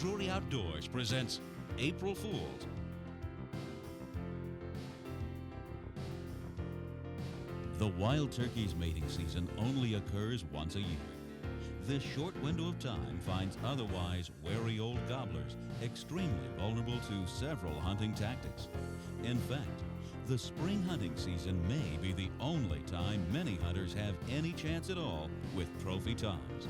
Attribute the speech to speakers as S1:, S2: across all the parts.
S1: Drury Outdoors presents April Fools. The wild turkey's mating season only occurs once a year. This short window of time finds otherwise wary old gobblers extremely vulnerable to several hunting tactics. In fact, the spring hunting season may be the only time many hunters have any chance at all with trophy toms.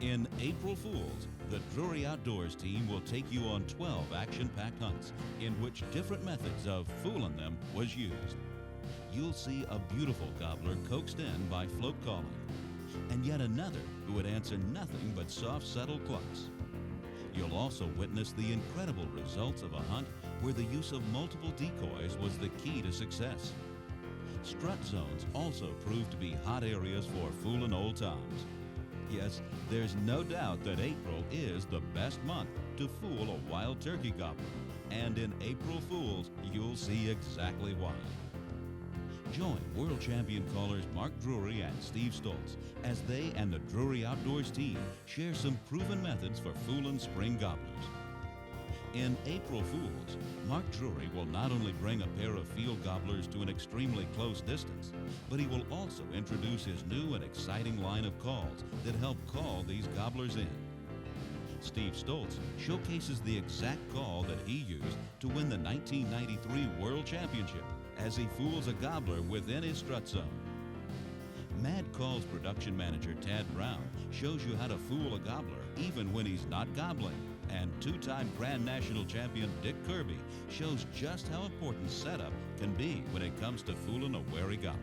S1: In April Fools, the Drury Outdoors team will take you on 12 action-packed hunts in which different methods of fooling them was used. You'll see a beautiful gobbler coaxed in by float calling, and yet another who would answer nothing but soft, subtle clucks. You'll also witness the incredible results of a hunt where the use of multiple decoys was the key to success. Strut zones also proved to be hot areas for fooling old toms. Yes, there's no doubt that April is the best month to fool a wild turkey gobbler, and in April Fools, you'll see exactly why. Join world champion callers Mark Drury and Steve Stoltz as they and the Drury Outdoors team share some proven methods for fooling spring gobblers. In April Fools, Mark Drury will not only bring a pair of field gobblers to an extremely close distance, but he will also introduce his new and exciting line of calls that help call these gobblers in. Steve Stoltz showcases the exact call that he used to win the 1993 World Championship as he fools a gobbler within his strut zone. Mad Call's production manager Tad Brown shows you how to fool a gobbler even when he's not gobbling, and two-time Grand National Champion Dick Kirby shows just how important setup can be when it comes to fooling a wary gobbler.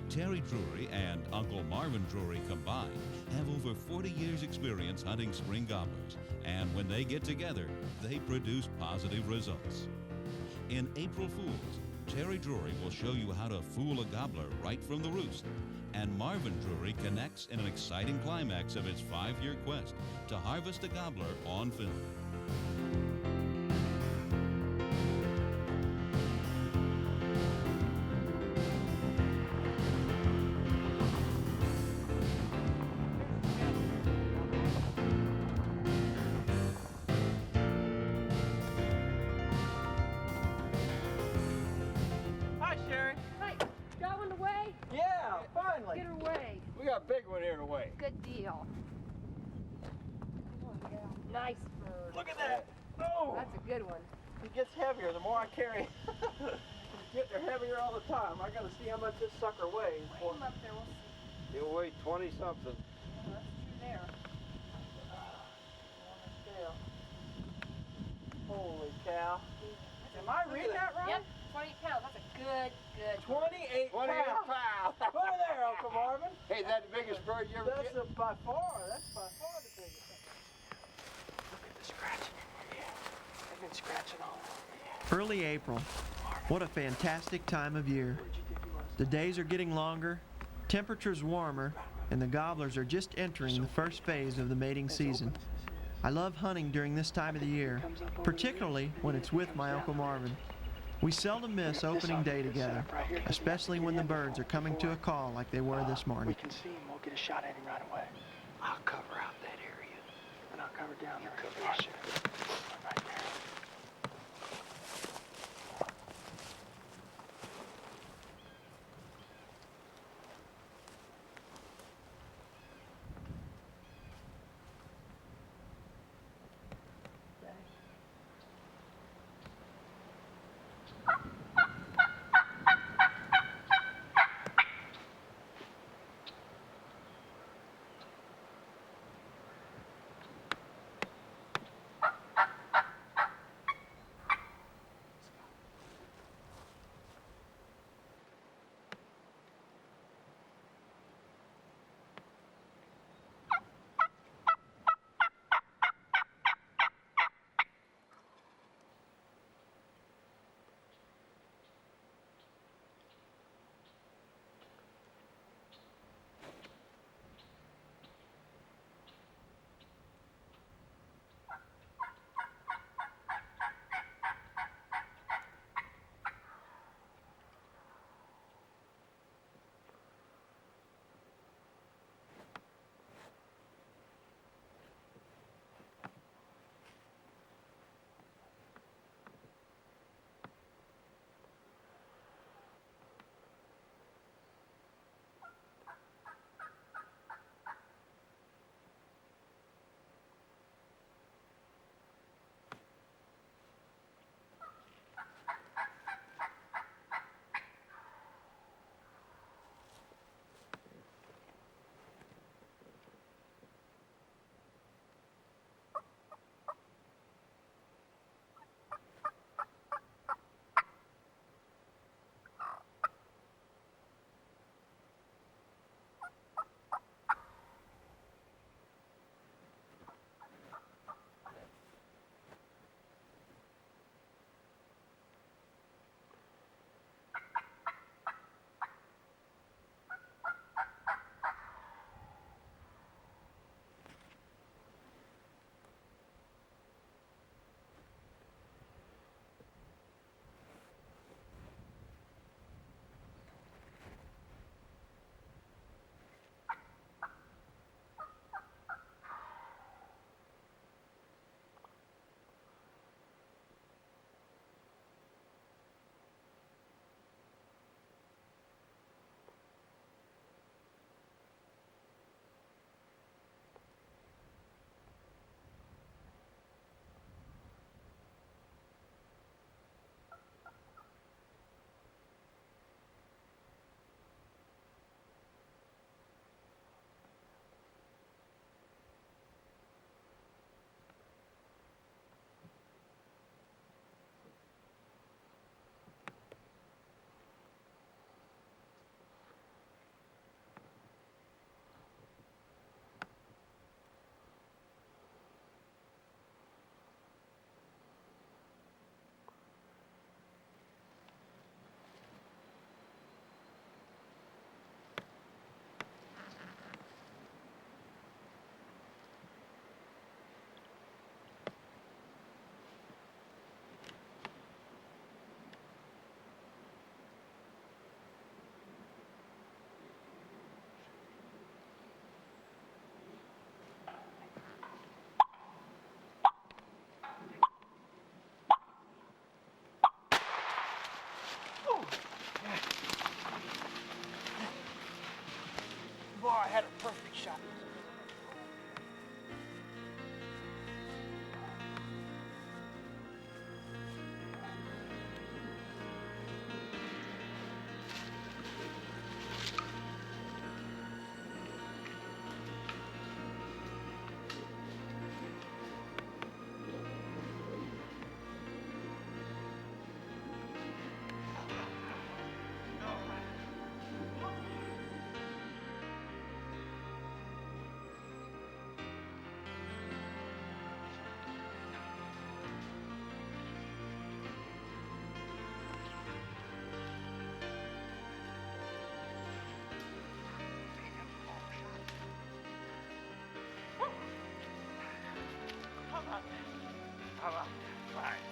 S1: Terry Drury and Uncle Marvin Drury combined have over 40 years' experience hunting spring gobblers, and when they get together, they produce positive results. In April Fools, Terry Drury will show you how to fool a gobbler right from the roost, and Marvin Drury connects in an exciting climax of his 5-year quest to harvest a gobbler on film.
S2: Yeah, finally.
S3: Get her away.
S2: We got a big one here to weigh.
S3: Good deal. Oh, yeah. Nice bird.
S2: Look at that. Oh,
S3: that's a good one.
S2: It gets heavier the more I carry. They're heavier all the time. I got to see how much this sucker weighs.
S3: Weigh him up there. We'll see.
S2: He'll weigh 20 something.
S3: Yeah, that's true there.
S2: Holy cow. Am I reading that right?
S3: Yep, 20 pounds. That's a good
S2: 28 pounds. Over there, Uncle Marvin.
S4: Hey, that's the biggest bird you ever get?
S2: That's by far the biggest.
S4: Look at the scratching. Yeah, they've been scratching all over.
S5: Early April. What a fantastic time of year. The days are getting longer, temperatures warmer, and the gobblers are just entering the first phase of the mating season. I love hunting during this time of the year, particularly when it's with my Uncle Marvin. We seldom miss opening day together, especially when the birds are coming to a call like they were this morning.
S4: We can see him. We'll get a shot at him right away. I'll cover out that area. And I'll cover down there. Cover right there. had a perfect shot. How about that? Fine.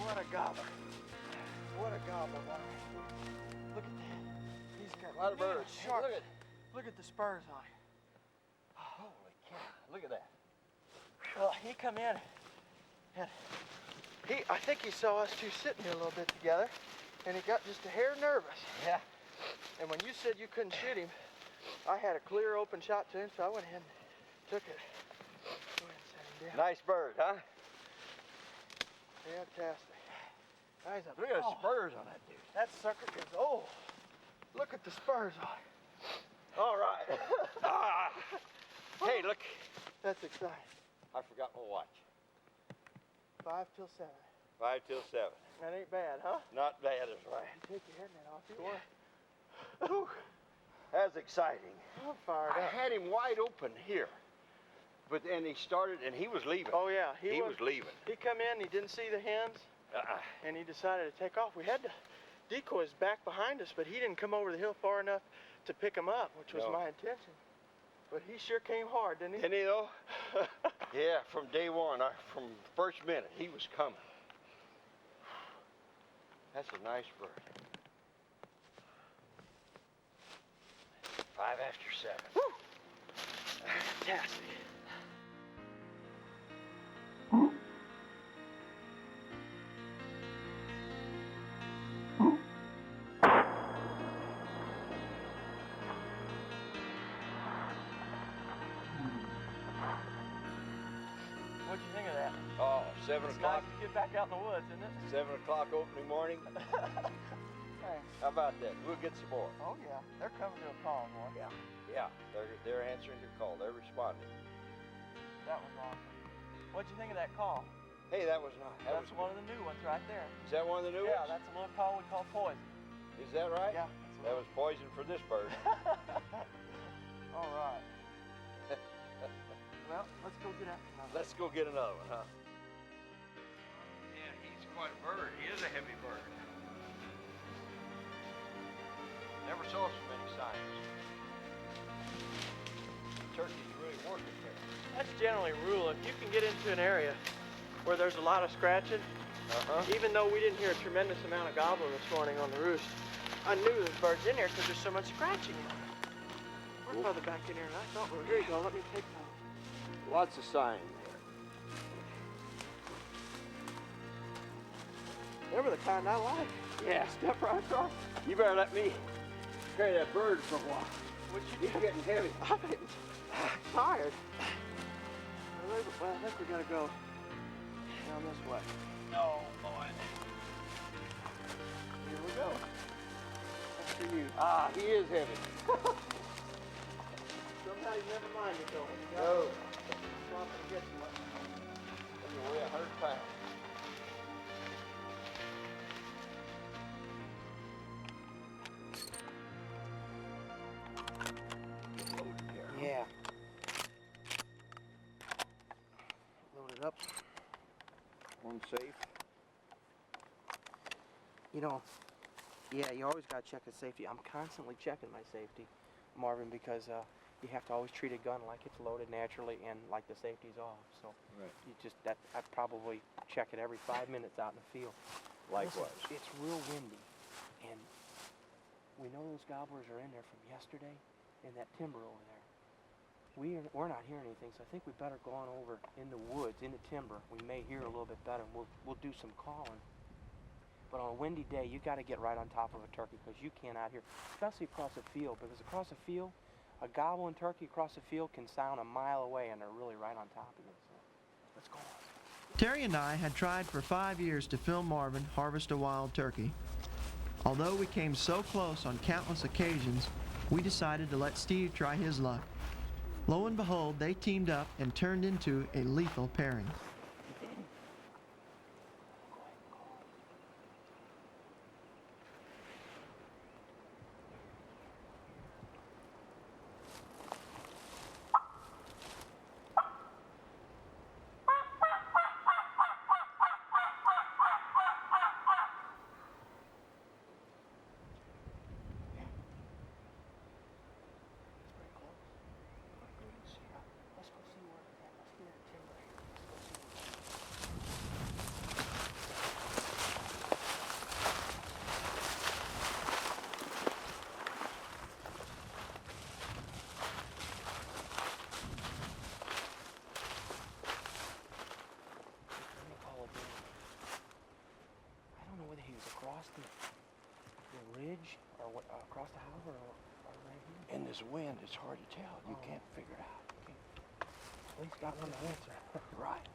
S4: What a gobbler. What a gobbler, boy. Look at that. He's got a lot of birds. Sharp. Look at the spurs on him. Holy cow. Look at that. Well, he come in and I think he saw us two sitting here a little bit together and he got just a hair nervous. Yeah. And when you said you couldn't shoot him, I had a clear open shot to him, so I went ahead and took it. Go ahead and set him down. Nice bird, huh? Fantastic. Nice. Look at the spurs on that dude. That sucker is old. Look at the spurs on it. All right. Hey, look. That's exciting.
S6: I forgot my watch.
S4: 5 till 7.
S6: 5 till 7.
S4: That ain't bad, huh?
S6: Not bad, is right.
S4: Take your head net off.
S6: Whew. That's exciting.
S4: I'm fired
S6: I
S4: up.
S6: had him wide open here, but then he started and he was leaving.
S4: Oh yeah,
S6: he was leaving.
S4: He come in, he didn't see the hens, and he decided to take off. We had the decoys back behind us, but he didn't come over the hill far enough to pick them up, which was my intention. But he sure came hard, didn't he?
S6: Didn't he though? Yeah, from day one, from the first minute, he was coming. That's a nice bird. 5 after 7.
S4: Woo! Fantastic. What'd you think of that?
S6: Oh, 7
S4: It's
S6: o'clock.
S4: nice to get back out in the woods, isn't it?
S6: 7 o'clock opening morning.
S4: Thanks.
S6: How about that? We'll get some more.
S4: Oh yeah, they're coming to a call, boy.
S6: Yeah, they're answering your call. They're responding.
S4: That was awesome. What'd you think of that call?
S6: Hey, that was nice.
S4: That's one of the new ones right there.
S6: Is that one of the new
S4: Yeah,
S6: ones?
S4: that's a little call we call poison.
S6: Is that right?
S4: Yeah.
S6: That was poison for this bird.
S4: All right. Well, let's go get after another.
S6: Let's go get another one, huh? Yeah, he's quite a bird. He is a heavy bird. Never saw so many signs. Turkey's really working there.
S4: That's generally a rule. If you can get into an area where there's a lot of scratching, even though we didn't hear a tremendous amount of gobbler this morning on the roost, I knew this bird's in there because there's so much scratching in it. We're further back in here than I thought we were. Here you go. Let me take that.
S6: Lots of sign there.
S4: They were the kind I like.
S6: Yeah.
S4: Step right across.
S6: You better let me carry that bird for a while.
S4: What you
S6: He's getting heavy.
S4: I'm getting tired. Well, I think we gotta go down this way.
S6: Oh, boy.
S4: Here we go. That's for you.
S6: Ah, he is heavy.
S4: Sometimes you never mind it though.
S6: No.
S4: Stop and get too much.
S6: He'll weigh 100 pounds.
S4: Yeah. Load it up.
S6: One safe.
S4: You know, yeah, you always got to check the safety. I'm constantly checking my safety, Marvin, because you have to always treat a gun like it's loaded naturally and like the safety's off. So
S6: Right.
S4: you just I probably check it every 5 minutes out in the field.
S6: Likewise.
S4: Listen, it's real windy, and we know those gobblers are in there from yesterday in that timber over there. We're not hearing anything, so I think we better go on over in the woods, in the timber. We may hear a little bit better, and we'll do some calling.
S7: But on a windy day, you got to get right on top of a turkey because you can't out here, especially across a field. Because across a field, a gobbling turkey across a field can sound a mile away, and they're really right on top of you. So let's go on.
S5: Terry and I had tried for 5 years to film Marvin harvest a wild turkey. Although we came so close on countless occasions, we decided to let Steve try his luck. Lo and behold, they teamed up and turned into a lethal pairing.
S7: Across the ridge or what, across the house or right here?
S4: In this wind, it's hard to tell. You can't figure it out.
S7: At least got one to answer.
S4: Right.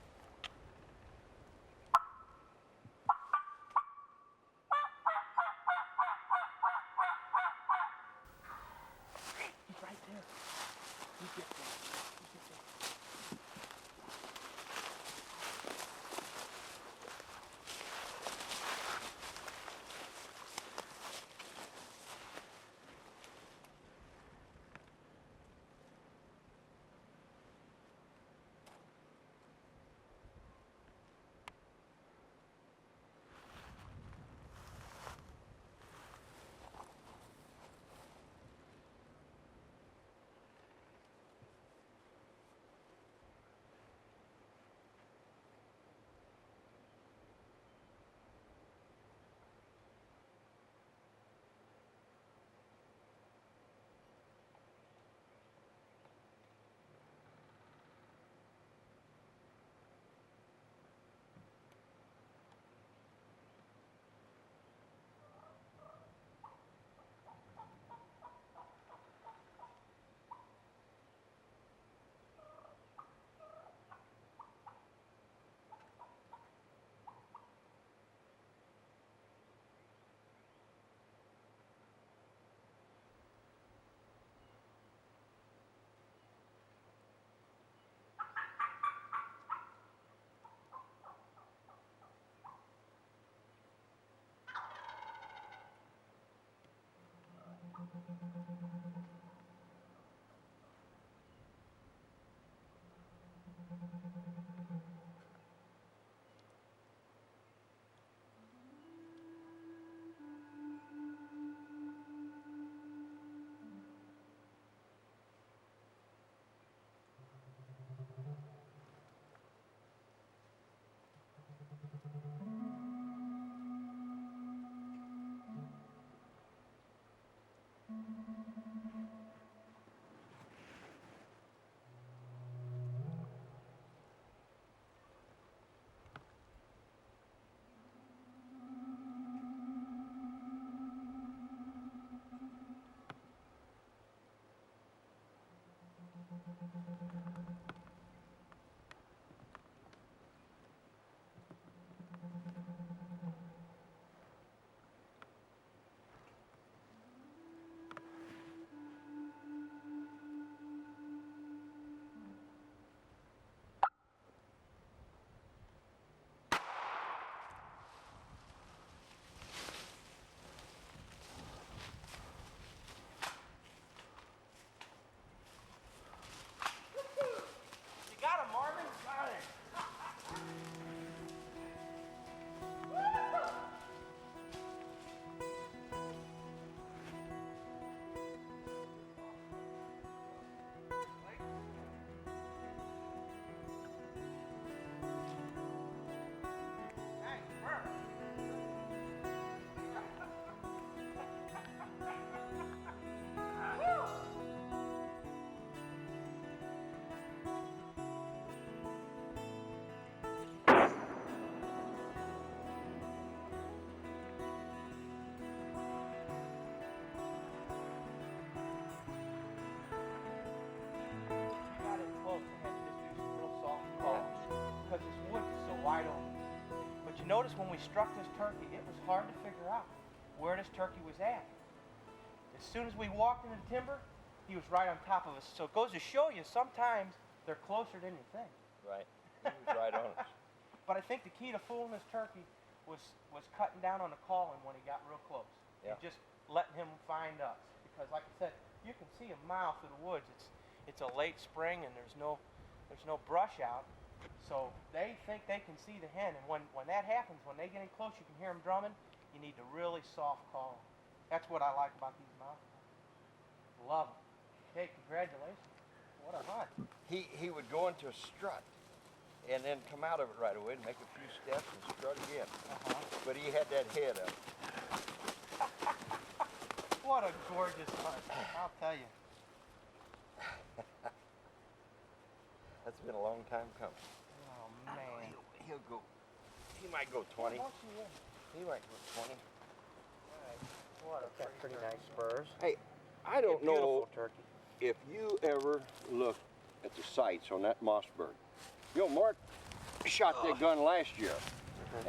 S7: He's right there. You get there. You get there. notice when we struck this turkey, it was hard to figure out where this turkey was at. As soon as we walked into the timber, he was right on top of us. So it goes to show you, sometimes they're closer than you think.
S6: Right. He was right on us.
S7: But I think the key to fooling this turkey was cutting down on the calling when he got real close.
S6: Yeah.
S7: And just letting him find us. Because like I said, you can see a mile through the woods. It's a late spring and there's no brush out. So they think they can see the hen, and when that happens, when they get in close, you can hear them drumming. You need to really soft call them. That's what I like about these mountains. Love them. Hey, congratulations. What a hunt.
S6: He would go into a strut and then come out of it right away and make a few steps and strut again. But he had that head up.
S7: What a gorgeous hunt, I'll tell you.
S6: That's been a long time coming.
S7: Oh, man.
S6: He'll go. He might go 20.
S7: How much you in?
S6: He might go 20.
S7: What a pretty nice spurs.
S6: Hey, I don't know
S7: Beautiful turkey.
S6: if you ever look at the sights on that Mossberg. You know, Mark shot that gun last year,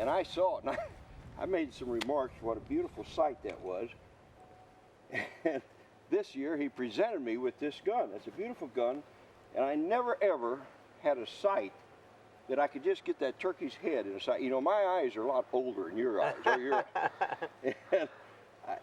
S6: and I saw it, and I made some remarks what a beautiful sight that was. And this year he presented me with this gun. It's a beautiful gun, and I never ever had a sight that I could just get that turkey's head in a sight. You know, my eyes are a lot older than your eyes.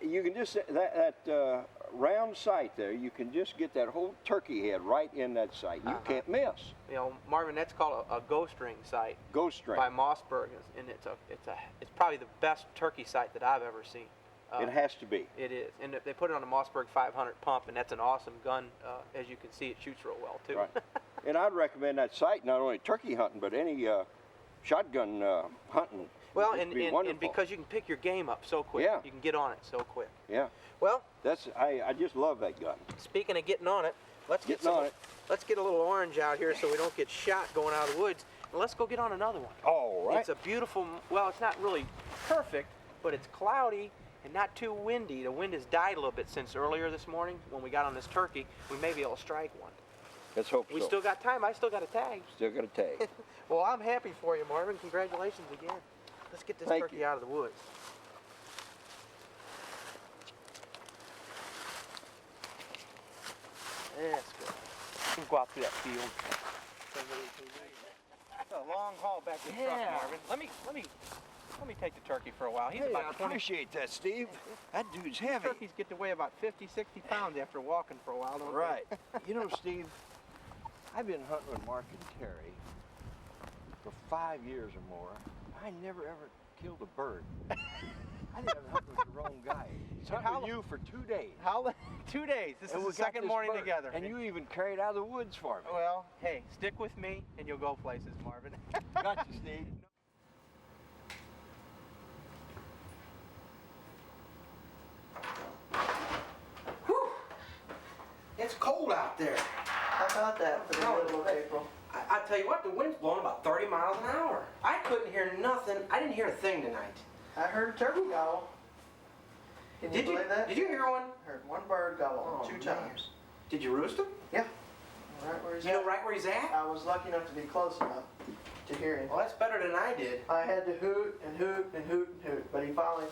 S6: And you can just, that round sight there, you can just get that whole turkey head right in that sight. You can't miss.
S7: You know, Marvin, that's called a ghost ring sight.
S6: Ghost ring.
S7: By Mossberg, and it's probably the best turkey sight that I've ever seen.
S6: It has to be.
S7: It is, and they put it on a Mossberg 500 pump, and that's an awesome gun. As you can see, it shoots real well too.
S6: Right. And I'd recommend that sight not only turkey hunting, but any shotgun hunting.
S7: Well,
S6: It'd
S7: and
S6: be wonderful.
S7: because you can pick your game up so quick.
S6: Yeah.
S7: You can get on it so quick.
S6: Yeah.
S7: Well,
S6: I just love that gun.
S7: speaking of getting on it, let's get let's get a little orange out here so we don't get shot going out of the woods, and let's go get on another one.
S6: All right.
S7: It's a beautiful. Well, it's not really perfect, but it's cloudy and not too windy. The wind has died a little bit since earlier this morning when we got on this turkey. We may be able to strike one.
S6: Let's hope
S7: We
S6: so.
S7: still got time. I still got a tag.
S6: Still got a tag.
S7: Well, I'm happy for you, Marvin. Congratulations again. Let's get this
S6: Thank
S7: turkey
S6: you.
S7: out of the woods. That's good. You can go out through that field. It's a long haul back to the truck, Marvin. Let me take the turkey for a while. He's
S6: Hey,
S7: about
S6: I
S7: 20.
S6: appreciate that, Steve. That dude's heavy.
S7: Turkeys get to weigh about 50, 60 pounds after walking for a while, don't
S6: Right. You know, Steve, I've been hunting with Mark and Terry for 5 years or more. I never ever killed a bird. I think I'm hunting with the wrong guy. He's hunting with you for 2 days.
S7: How 2 days? This
S6: And
S7: is
S6: we
S7: the
S6: got
S7: second
S6: this
S7: morning
S6: bird,
S7: together.
S6: And you even carried out of the woods for me.
S7: Well, hey, stick with me and you'll go places, Marvin.
S6: Got you, Steve.
S7: It's cold out there.
S4: How about that for the middle of April?
S7: I tell you what, the wind's blowing about 30 miles an hour. I couldn't hear nothing. I didn't hear a thing tonight.
S4: I heard a turkey gobble. Can you believe that?
S7: Did you hear one?
S4: Heard one bird gobble
S7: Oh,
S4: 2
S7: man.
S4: times.
S7: Did you roost him?
S4: Yeah. Right where he's
S7: You know
S4: at.
S7: right where he's at?
S4: I was lucky enough to be close enough to hear him.
S7: Well, that's better than I did.
S4: I had to hoot and hoot and hoot and hoot, but he finally.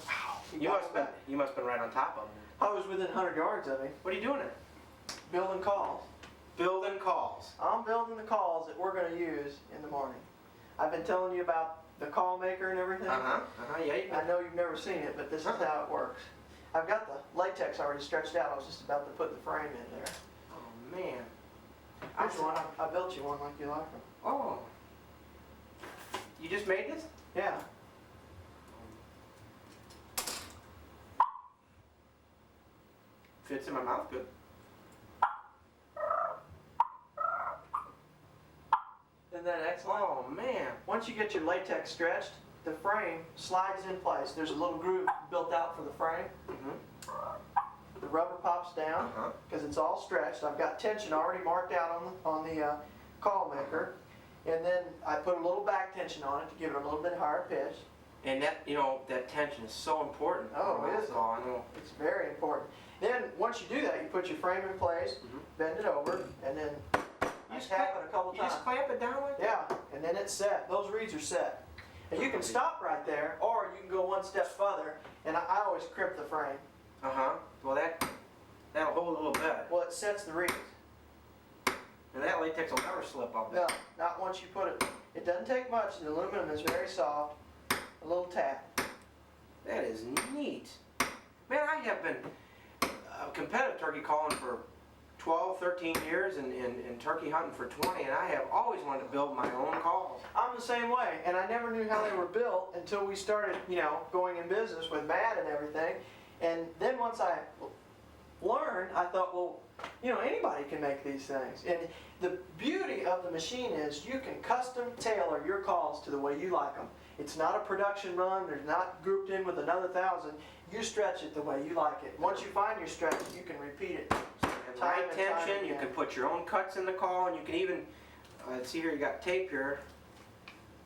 S4: he
S7: You
S4: got
S7: must
S4: back.
S7: have been right on top of him.
S4: I was within 100 yards of him,
S7: What are you doing there?
S4: building calls.
S7: Building calls.
S4: I'm building the calls that we're going to use in the morning. I've been telling you about the call maker and everything.
S7: Yeah, you
S4: I know you've never seen it, but this is how it works. I've got the latex already stretched out. I was just about to put the frame in there.
S7: Oh, man.
S4: Here's one. I built you one like you like them.
S7: Oh. You just made this?
S4: Yeah.
S7: Fits in my mouth good.
S4: Isn't that excellent?
S7: Oh, man.
S4: Once you get your latex stretched, the frame slides in place. There's a little groove built out for the frame. The rubber pops down because it's all stretched. I've got tension already marked out on the call maker. And then I put a little back tension on it to give it a little bit higher pitch.
S7: And that, that tension is so important.
S4: Oh, it is.
S7: I know.
S4: It's very important. Then once you do that, you put your frame in place, bend it over, and then you tap it a couple
S7: You
S4: times.
S7: just clamp it down like that?
S4: Yeah, and then it's set. Those reeds are set.
S5: And you can stop right there, or you can go one step further, and I always crimp the frame.
S7: Uh-huh. Well, that'll hold a little better.
S5: Well, it sets the reeds.
S7: And that latex will never slip off.
S5: No, not once you put it. It doesn't take much. The aluminum is very soft. A little tap.
S7: That is neat. Man, I have been a competitive turkey calling for 12, 13 years and turkey hunting for 20, and I have always wanted to build my own calls.
S5: I'm the same way, and I never knew how they were built until we started, going in business with Matt and everything. And then once I learned, I thought, well, anybody can make these things. And the beauty of the machine is you can custom tailor your calls to the way you like them. It's not a production run. They're not grouped in with another 1,000. You stretch it the way you like it. Once you find your stretch, you can repeat it.
S7: And right tension, you can put your own cuts in the call, and you can even, see here, you got tape here.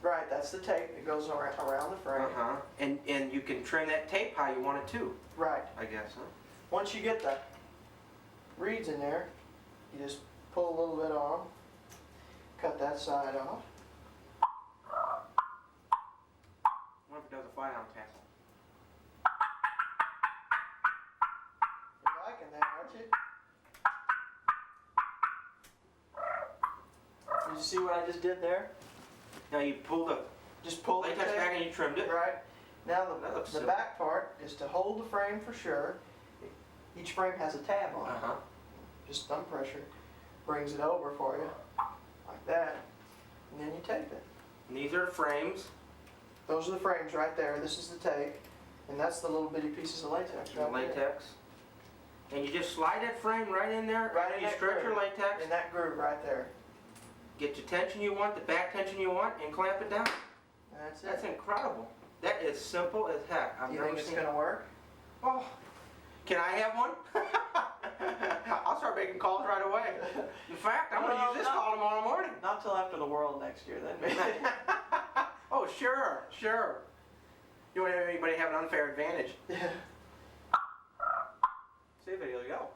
S5: Right, that's the tape that goes around the frame.
S7: Uh-huh. And you can trim that tape how you want it to.
S5: Right.
S7: I guess, huh?
S5: Once you get the reeds in there, you just pull a little bit on, cut that side off.
S7: What if it does a fly-down tassel?
S5: You're liking that, aren't you? Did you see what I just did there?
S7: Now you pull the
S5: Just pull the
S7: latex
S5: tape.
S7: back and you trimmed it.
S5: Right. Now
S7: That looks
S5: the
S7: simple.
S5: back part is to hold the frame for sure. Each frame has a tab on it.
S7: Uh-huh.
S5: Just thumb pressure brings it over for you, like that. And then you tape it.
S7: And these are frames.
S5: Those are the frames right there. This is the tape. And that's the little bitty pieces of latex
S7: The
S5: right there.
S7: latex. And you just slide that frame right in there.
S5: Right in
S7: You
S5: that
S7: stretch your
S5: groove.
S7: latex.
S5: In that groove right there.
S7: Get the tension you want, the back tension you want, and clamp it down.
S5: And that's it.
S7: That's incredible. That is simple as heck. I've
S5: Do you
S7: never
S5: think it's
S7: seen
S5: going to work?
S7: Oh, can I have one? I'll start making calls right away. In fact, I'm going to use this call tomorrow morning.
S5: Not till after the World next year, then maybe.
S7: Oh, sure. You don't want anybody have an unfair advantage.
S5: Yeah.
S7: See a video, go.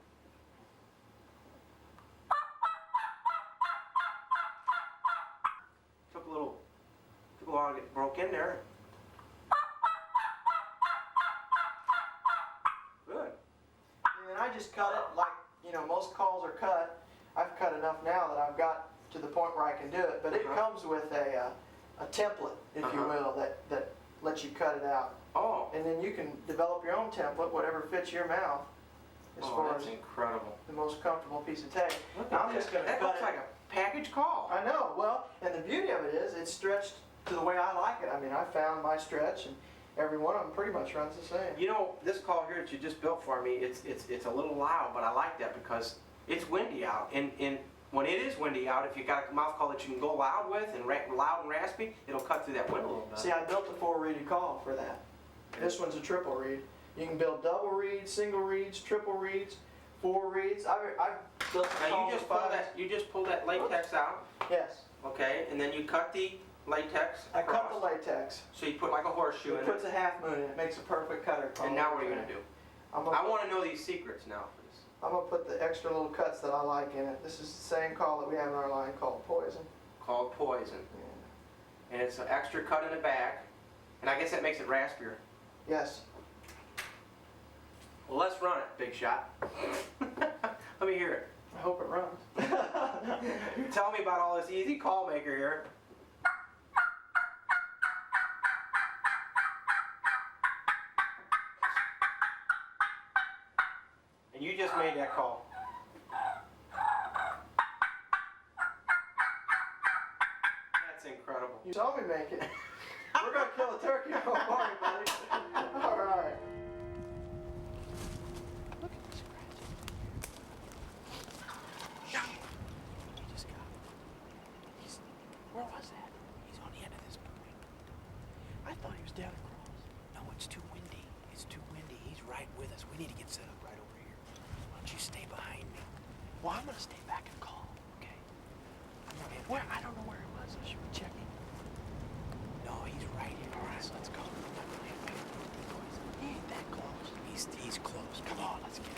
S7: Took a while to get broke in there. Good.
S5: And then I just cut it like, most calls are cut. I've cut enough now that I've got to the point where I can do it. But it comes with a template, if you will, that lets you cut it out.
S7: Oh.
S5: And then you can develop your own template, whatever fits your mouth, as far
S7: That's
S5: as
S7: incredible.
S5: the most comfortable piece of tape.
S7: Look
S5: Now,
S7: at
S5: I'm
S7: that.
S5: just going to
S7: That
S5: cut
S7: looks
S5: it.
S7: like a package call.
S5: I know. Well, and the beauty of it is it's stretched to the way I like it. I mean, I found my stretch, and every one of them pretty much runs the same.
S7: You know, this call here that you just built for me, it's a little loud, but I like that because it's windy out. And when it is windy out, if you got a mouth call that you can go loud with and loud and raspy, it'll cut through that wind a little bit.
S5: See, I built a 4-reeded call for that. This one's a triple reed. You can build double reeds, single reeds, triple reeds, 4 reeds. I've built a
S7: Now
S5: call
S7: you just
S5: with
S7: pull
S5: 5.
S7: that. You just pull that latex out,
S5: Yes.
S7: okay, and then you cut the latex.
S5: I cut
S7: across.
S5: the latex.
S7: So you put like a horseshoe
S5: It
S7: in
S5: puts
S7: it.
S5: a half moon in it. It makes a perfect cutter call.
S7: And now what are you gonna do?
S5: I'm
S7: I
S5: gonna
S7: want to know these secrets now, please.
S5: put the extra little cuts that I like in it. This is the same call that we have in our line called Poison.
S7: Called poison,
S5: Yeah.
S7: and it's an extra cut in the back, and I guess that makes it raspier.
S5: Yes.
S7: Well, let's run it, big shot. Let me hear it.
S5: I hope it runs.
S7: You're telling me about all this easy call maker here. And you just made that call. That's incredible.
S5: You saw me make it. We're gonna kill a turkey. Don't worry, buddy. All right.
S7: Look at this scratch. He just got it. Where was that? He's on the end of this point. I thought he was down across. No, it's too windy. It's too windy. He's right with us. We need to get set up right over here. Why don't you stay behind me? Well, I'm gonna stay back and call. Okay. Where? I don't know where it was. Should we check? No, he's right here. All right, let's go. He ain't that close. He's close. Come on, let's get him.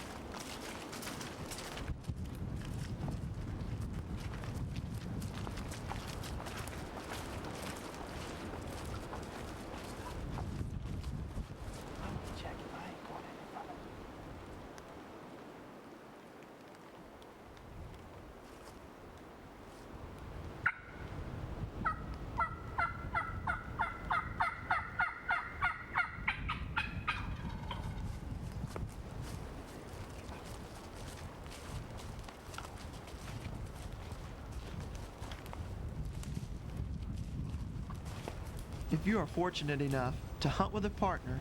S5: If you are fortunate enough to hunt with a partner,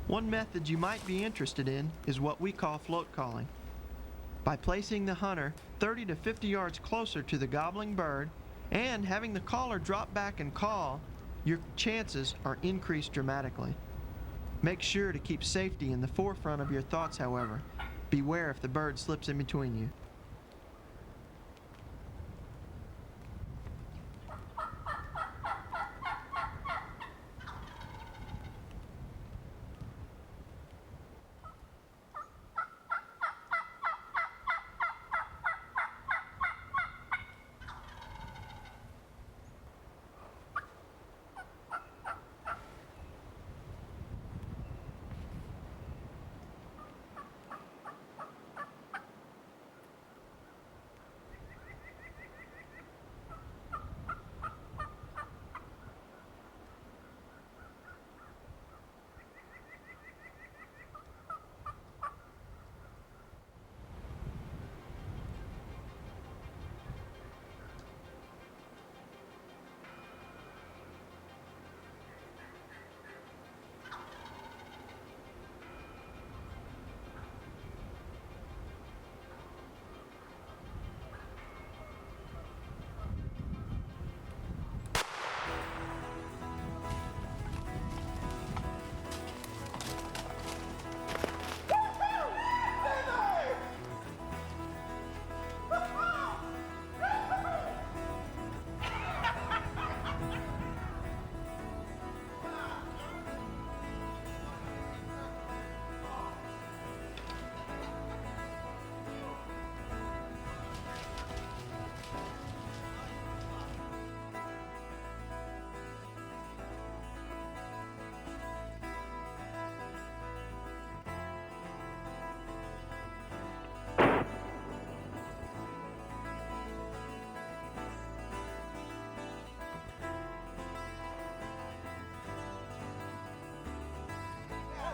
S5: one method you might be interested in is what we call float calling. By placing the hunter 30 to 50 yards closer to the gobbling bird and having the caller drop back and call, your chances are increased dramatically. Make sure to keep safety in the forefront of your thoughts, however. Beware if the bird slips in between you.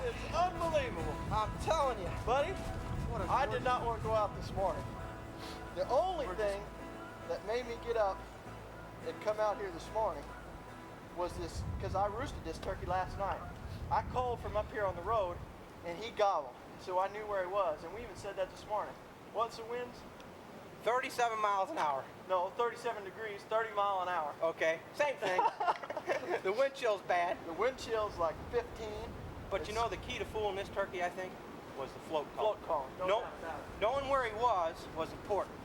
S4: It's unbelievable. I'm telling you, buddy. I did not want to go out this morning. The only thing that made me get up and come out here this morning was this, because I roosted this turkey last night. I called from up here on the road, and he gobbled, so I knew where he was, and we even said that this morning. What's the winds?
S7: 37 miles an hour.
S4: No, 37 degrees, 30 mile an hour.
S7: Okay, same thing. The wind chill's bad.
S4: The wind chill's like 15.
S7: But you know the key to fooling this turkey, I think, was the float call.
S4: Float call. No doubt about it.
S7: Knowing where he was important.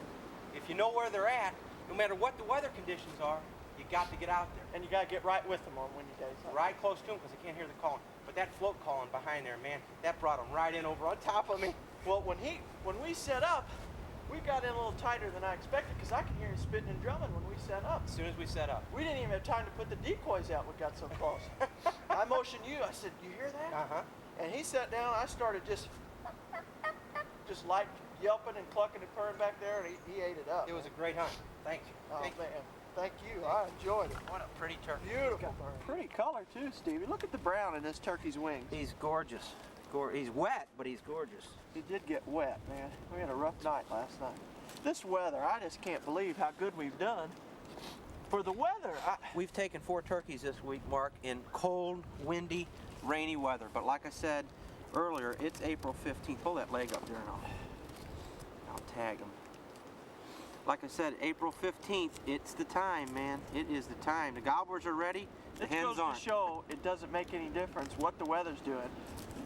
S7: If you know where they're at, no matter what the weather conditions are, you got to get out there.
S4: And you got to get right with them on windy days.
S7: Right close to them because they can't hear the calling. But that float calling behind there, man, that brought him right in over on top of me.
S4: Well, when we set up, we got in a little tighter than I expected because I could hear him spitting and drumming when we set up.
S7: As soon as we set up.
S4: We didn't even have time to put the decoys out. We got so close. I motioned you. I said, "You hear that?"
S7: Uh-huh.
S4: And he sat down. I started just like yelping and clucking and purring back there, and he ate it up.
S7: It was a great hunt. Thank you.
S4: Oh,
S7: Thank
S4: man. Thank you. I enjoyed it.
S7: What a pretty turkey.
S4: Beautiful. Pretty color, too, Stevie. Look at the brown in this turkey's wings.
S7: He's gorgeous. He's wet, but he's gorgeous.
S4: He did get wet, man. We had a rough night last night. This weather, I just can't believe how good we've done. For the weather,
S7: We've taken 4 turkeys this week, Mark, in cold, windy, rainy weather. But like I said earlier, it's April 15th. Pull that leg up there and I'll tag him. Like I said, April 15th, it's the time, man. It is the time. The gobblers are ready. The hens aren't.
S4: It goes to show it doesn't make any difference what the weather's doing.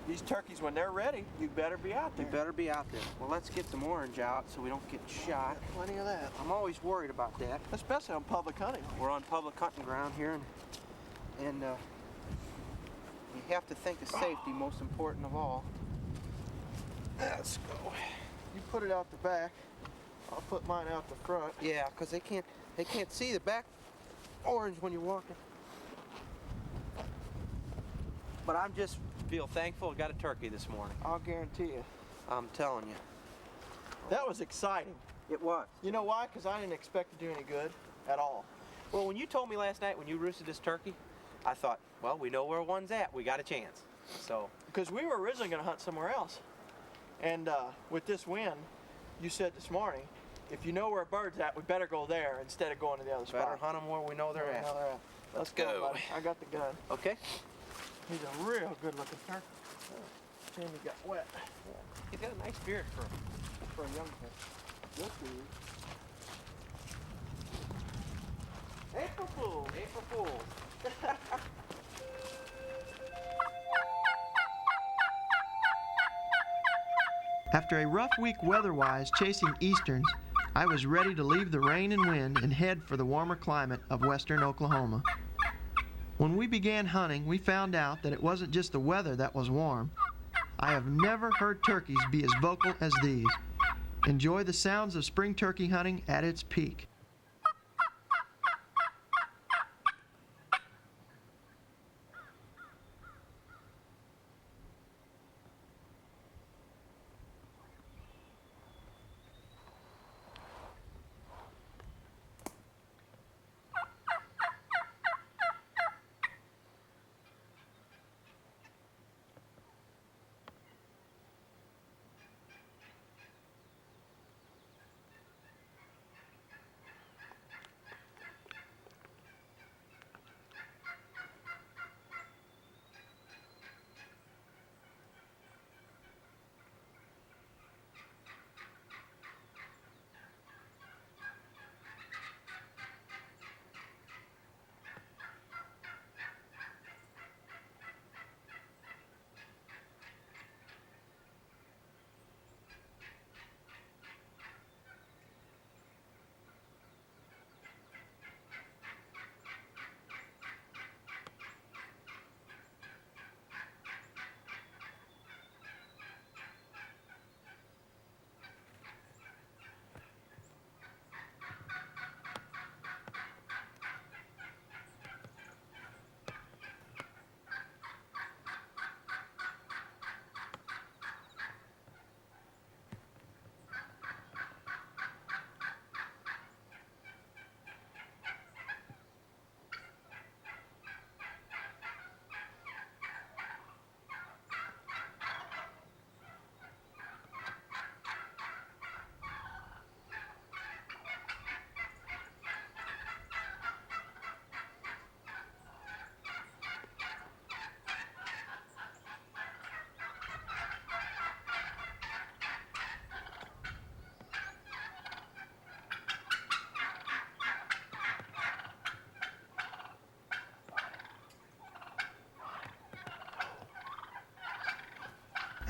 S4: These turkeys, when they're ready, you better be out there.
S7: You better be out there. Well, let's get some orange out so we don't get shot.
S4: Plenty of that.
S7: I'm always worried about that.
S4: Especially on public hunting.
S7: We're on public hunting ground here, and you have to think of safety most important of all.
S4: Let's go. You put it out the back. I'll put mine out the front.
S7: Yeah, because they can't see the back orange when you're walking. But I'm just feel thankful I got a turkey this morning.
S4: I'll guarantee you.
S7: I'm telling you.
S4: That was exciting.
S7: It was.
S4: You know why? Because I didn't expect to do any good at all.
S7: Well, when you told me last night when you roosted this turkey, I thought, well, we know where one's at. We got a chance. So.
S4: Because we were originally going to hunt somewhere else. And with this wind, you said this morning, if you know where a bird's at, we better go there instead of going to the other spot.
S7: Better hunt them where we know they're at.
S4: Let's go,
S7: go.
S4: buddy. I got the gun.
S7: Okay.
S4: He's a real good-looking turkey. Shame he got wet.
S7: He's got a nice beard for a young one.
S4: Yes, he is. April Fool.
S7: April Fool.
S5: After a rough week weather-wise chasing easterns, I was ready to leave the rain and wind and head for the warmer climate of western Oklahoma. When we began hunting, we found out that it wasn't just the weather that was warm. I have never heard turkeys be as vocal as these. Enjoy the sounds of spring turkey hunting at its peak.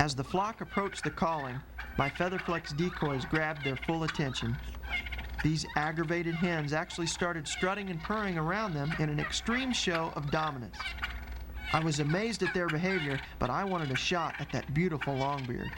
S5: As the flock approached the calling, my Featherflex decoys grabbed their full attention. These aggravated hens actually started strutting and purring around them in an extreme show of dominance. I was amazed at their behavior, but I wanted a shot at that beautiful longbeard.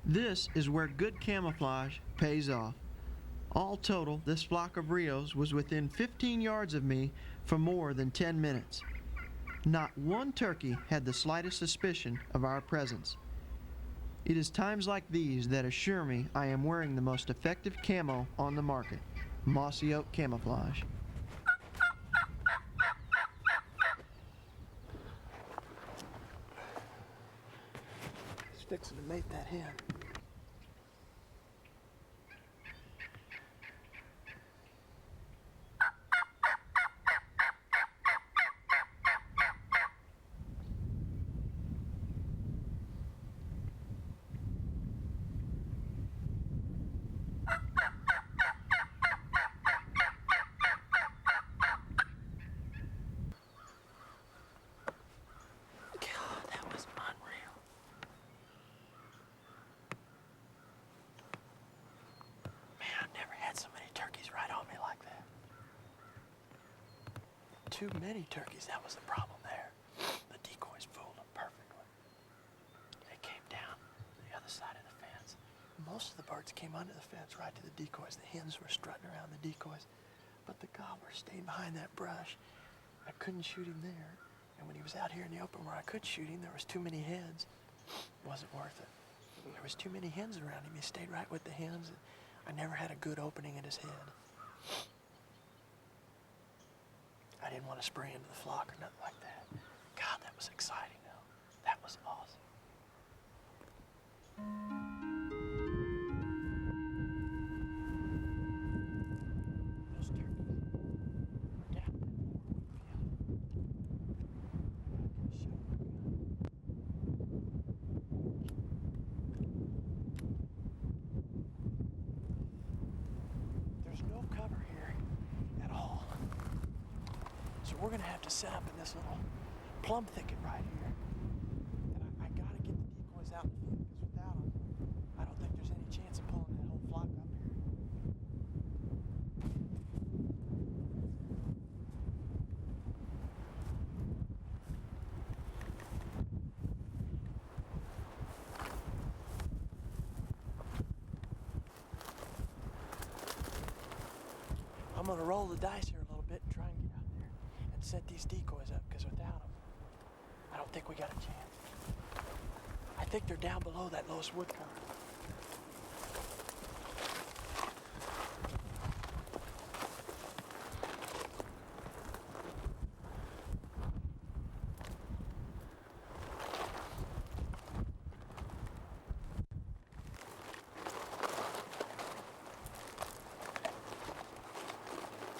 S5: This is where good camouflage pays off. All total, this flock of Rios was within 15 yards of me for more than 10 minutes. Not one turkey had the slightest suspicion of our presence. It is times like these that assure me I am wearing the most effective camo on the market, mossy oak camouflage.
S4: He's fixing to mate that hen. Too many turkeys, that was the problem there. The decoys fooled them perfectly. They came down the other side of the fence. Most of the birds came under the fence right to the decoys. The hens were strutting around the decoys, but the gobbler stayed behind that brush. I couldn't shoot him there, and when he was out here in the open where I could shoot him, there was too many hens. It wasn't worth it. There was too many hens around him. He stayed right with the hens, and I never had a good opening in his head. I didn't want to spray into the flock or nothing like that. God, that was exciting, though. That was awesome. Those turkeys were down in the There's no cover here at all. So we're gonna have to set up in this little plum thicket right here. And I gotta get the decoys out in the field, because without them, I don't think there's any chance of pulling that whole flock up here. I'm gonna roll the dice here a little bit and try and get out there and set these decoys up, because without them, I don't think we got a chance. I think they're down below that lowest wood cover.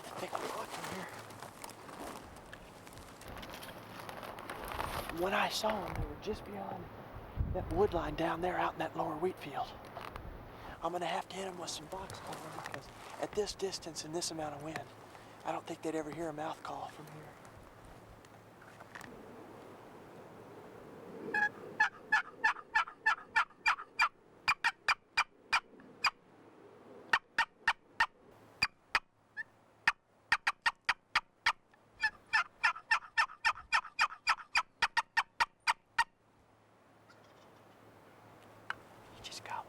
S4: I think we're lucky here. When I saw them, they were just beyond that wood line down there out in that lower wheat field. I'm gonna have to hit them with some box cover, because at this distance and this amount of wind, I don't think they'd ever hear a mouth call from here. He just gobbled.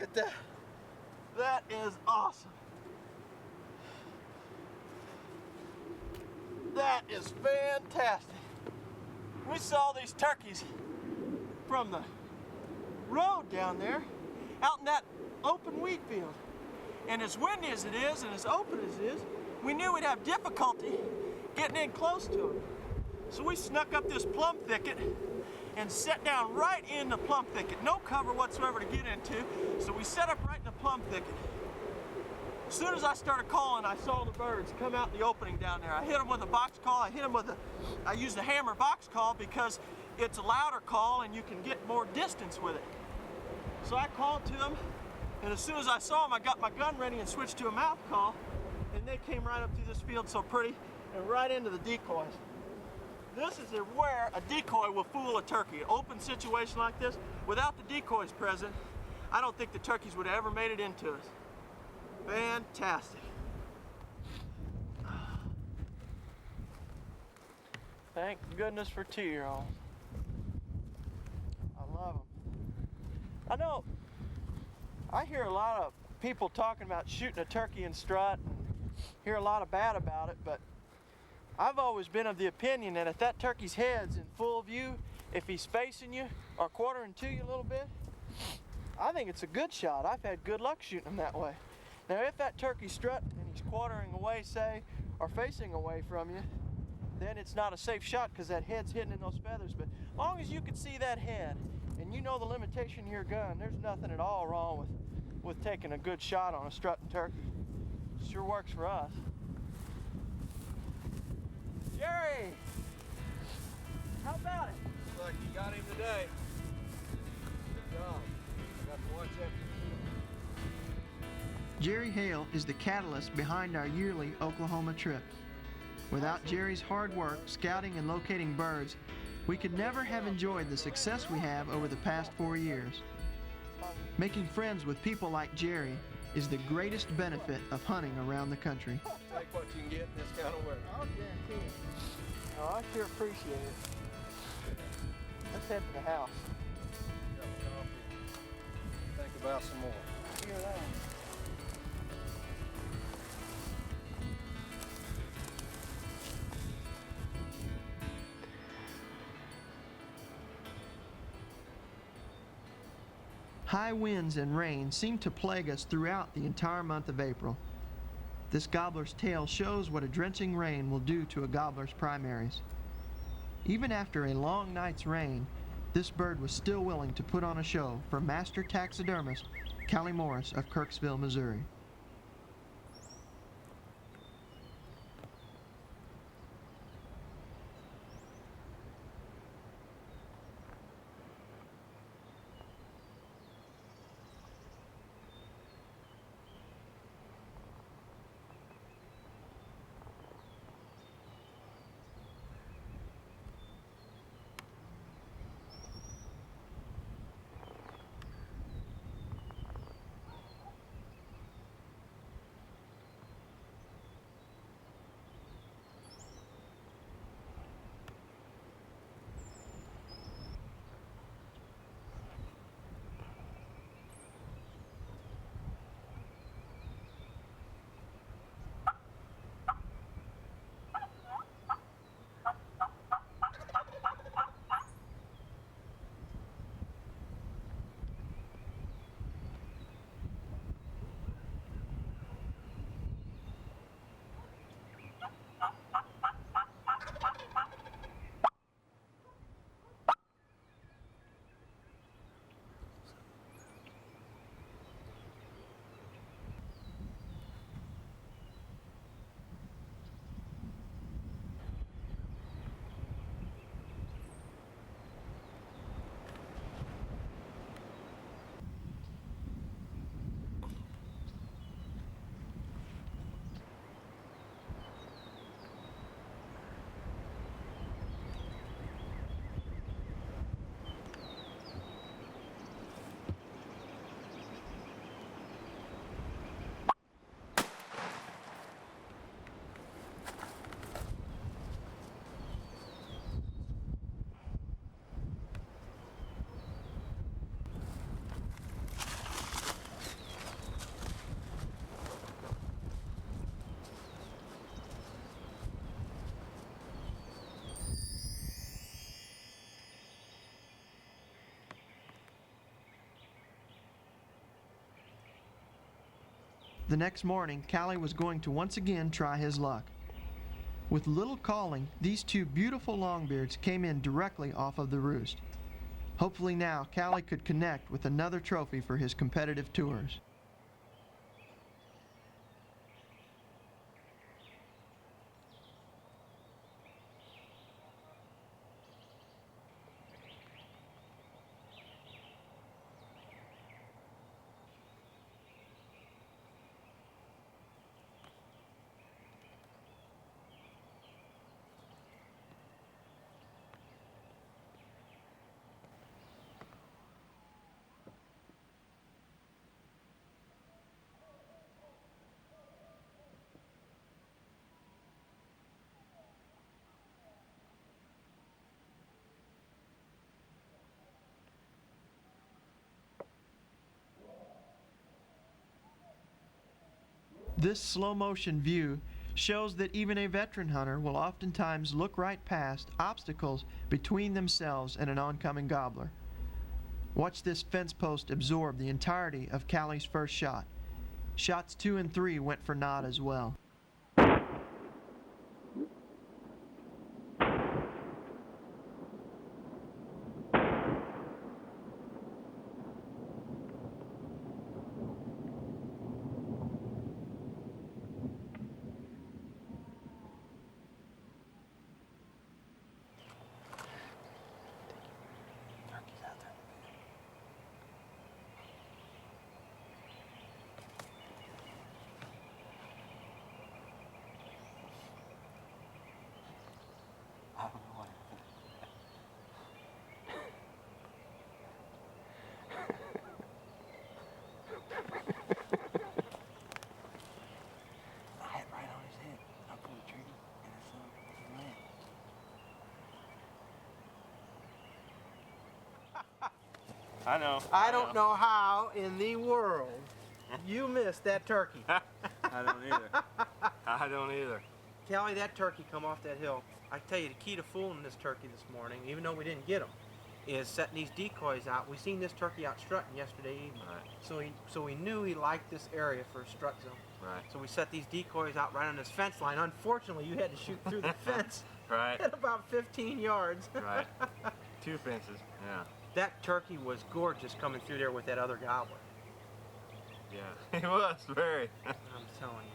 S4: at that. That is awesome. That is fantastic. We saw these turkeys from the road down there, out in that open wheat field. And as windy as it is and as open as it is, we knew we'd have difficulty getting in close to them. So we snuck up this plum thicket and sat down right in the plum thicket. No cover whatsoever to get into, so we set up right in the plum thicket. As soon as I started calling, I saw the birds come out the opening down there. I hit them with a box call. I used a hammer box call because it's a louder call and you can get more distance with it. So I called to them, and as soon as I saw them, I got my gun ready and switched to a mouth call, and they came right up through this field so pretty and right into the decoys. This is where a decoy will fool a turkey. An open situation like this, without the decoys present, I don't think the turkeys would have ever made it into us. Fantastic. Thank goodness for 2-year-olds. I love them. I know, I hear a lot of people talking about shooting a turkey in strut, and hear a lot of bad about it, but I've always been of the opinion that if that turkey's head's in full view, if he's facing you or quartering to you a little bit, I think it's a good shot. I've had good luck shooting them that way. Now, if that turkey's strutting and he's quartering away, say, or facing away from you, then it's not a safe shot because that head's hitting in those feathers. But as long as you can see that head and you know the limitation of your gun, there's nothing at all wrong with taking a good shot on a strutting turkey. It sure works for us. Jerry! How about it?
S6: Looks like you got him today. Good job. I got to watch that.
S5: Jerry Hale is the catalyst behind our yearly Oklahoma trip. Without Jerry's hard work scouting and locating birds, we could never have enjoyed the success we have over the past 4 years. Making friends with people like Jerry is the greatest benefit of hunting around the country.
S6: Take what you can get in this kind of weather.
S4: I'll guarantee it. Oh, I sure appreciate it. Let's head to the house.
S6: Cup of coffee. Think about some more.
S4: Hear that?
S5: High winds and rain seem to plague us throughout the entire month of April. This gobbler's tail shows what a drenching rain will do to a gobbler's primaries. Even after a long night's rain, this bird was still willing to put on a show for master taxidermist Callie Morris of Kirksville, Missouri. The next morning, Callie was going to once again try his luck. With little calling, these two beautiful longbeards came in directly off of the roost. Hopefully now, Callie could connect with another trophy for his competitive tours. This slow-motion view shows that even a veteran hunter will oftentimes look right past obstacles between themselves and an oncoming gobbler. Watch this fence post absorb the entirety of Callie's first shot. Shots 2 and 3 went for naught as well.
S4: I know.
S7: I don't know how in the world you missed that turkey.
S4: I don't either. I don't either.
S7: Callie, that turkey come off that hill. I tell you, the key to fooling this turkey this morning, even though we didn't get him, is setting these decoys out. We seen this turkey out strutting yesterday evening.
S4: Right.
S7: So we knew he liked this area for a strut zone.
S4: Right.
S7: So we set these decoys out right on this fence line. Unfortunately, you had to shoot through the fence
S4: Right.
S7: at about 15 yards.
S4: Right. 2 fences. Yeah.
S7: That turkey was gorgeous coming through there with that other gobbler.
S4: Yeah. He was very.
S7: I'm telling you.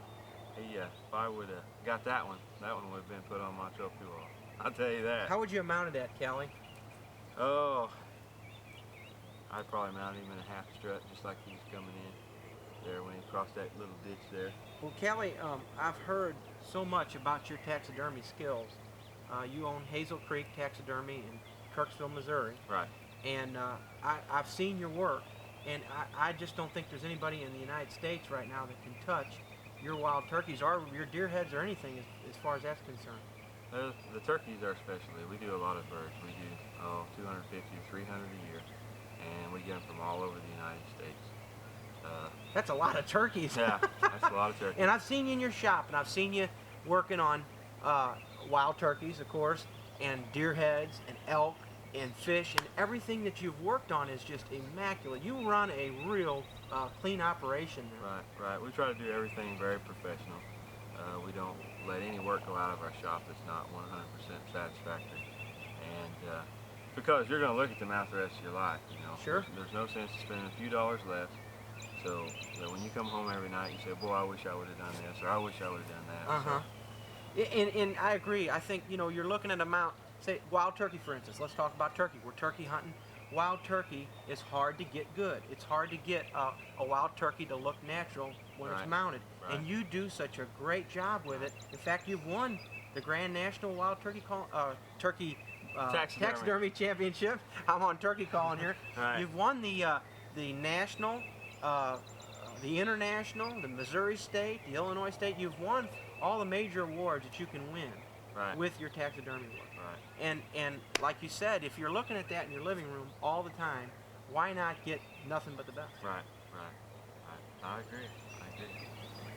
S4: He, if I would have got that one would have been put on my trophy wall. I'll tell you that.
S7: How would you have mounted that, Callie?
S4: Oh, I'd probably mount him in a half strut, just like he was coming in there when he crossed that little ditch there.
S7: Well, Callie, I've heard so much about your taxidermy skills. You own Hazel Creek Taxidermy in Kirksville, Missouri.
S4: Right.
S7: And I've seen your work, and I just don't think there's anybody in the United States right now that can touch your wild turkeys or your deer heads or anything as far as that's concerned.
S4: The turkeys are specialty. We do a lot of birds. We do 250 to 300 a year, and we get them from all over the United States.
S7: That's a lot of turkeys.
S4: Yeah, that's a lot of turkeys.
S7: And I've seen you in your shop, and I've seen you working on wild turkeys, of course, and deer heads, and elk, and fish, and everything that you've worked on is just immaculate. You run a real clean operation there.
S4: Right, right. We try to do everything very professional. We don't let any work go out of our shop that's not 100% satisfactory. And because you're going to look at them out the rest of your life, you know.
S7: Sure.
S4: There's no sense in spending a few dollars less. So that when you come home every night, you say, boy, I wish I would have done this, or I wish I would have done that.
S7: Uh-huh. And I agree. I think, you know, you're looking at a mount, say wild turkey, for instance. Let's talk about turkey. We're turkey hunting. Wild turkey is hard to get good. It's hard to get a wild turkey to look natural when it's mounted.
S4: Right.
S7: And you do such a great job with it. In fact, you've won the Grand National Wild Turkey Taxidermy Championship. I'm on turkey calling here.
S4: Right.
S7: You've won the national, the international, the Missouri State, the Illinois State. You've won all the major awards that you can win with your taxidermy work.
S4: Right.
S7: And like you said, if you're looking at that in your living room all the time, why not get nothing but the best?
S4: Right, right. I agree.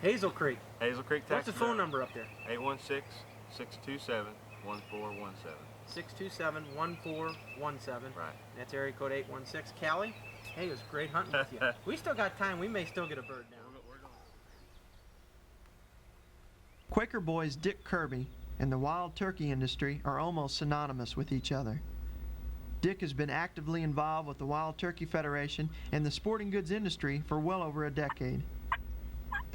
S7: Hazel Creek.
S4: Hazel Creek Taxidermy.
S7: What's the phone number up there?
S4: 816-627-1417.
S7: 627-1417.
S4: Right.
S7: That's area code 816. Callie, hey, it was great hunting with you. We still got time. We may still get a bird now.
S5: Quaker boys Dick Kirby and the wild turkey industry are almost synonymous with each other. Dick has been actively involved with the Wild Turkey Federation and the sporting goods industry for well over a decade.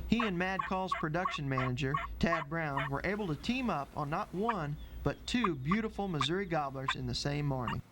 S5: He and Mad Call's production manager, Tad Brown, were able to team up on not one, but two beautiful Missouri gobblers in the same morning.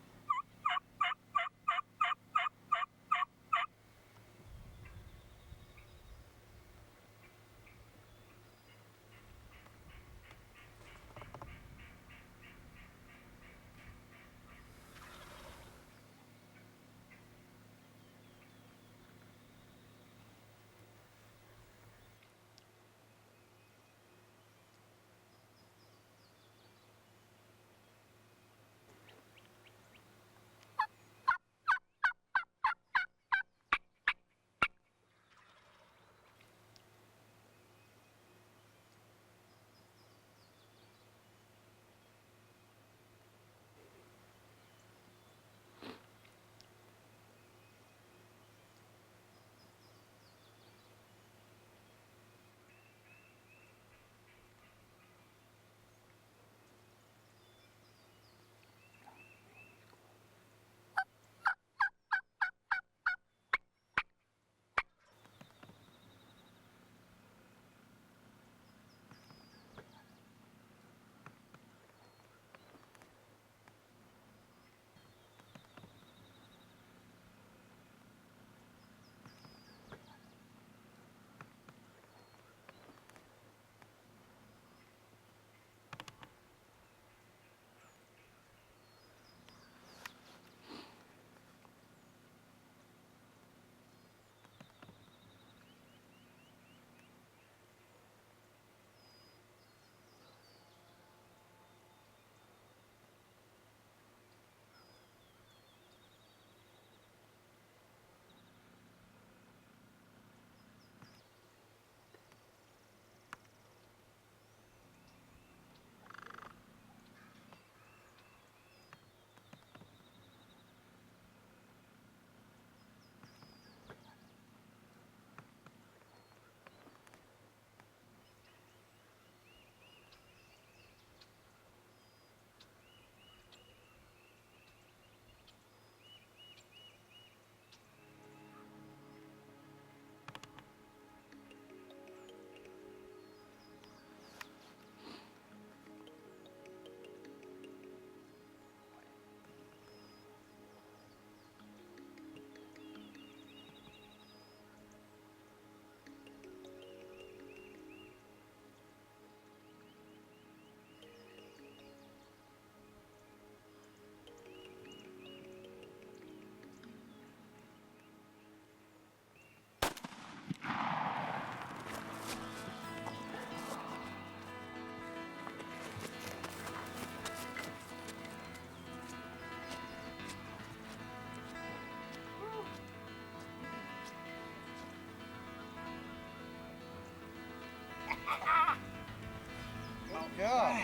S4: God.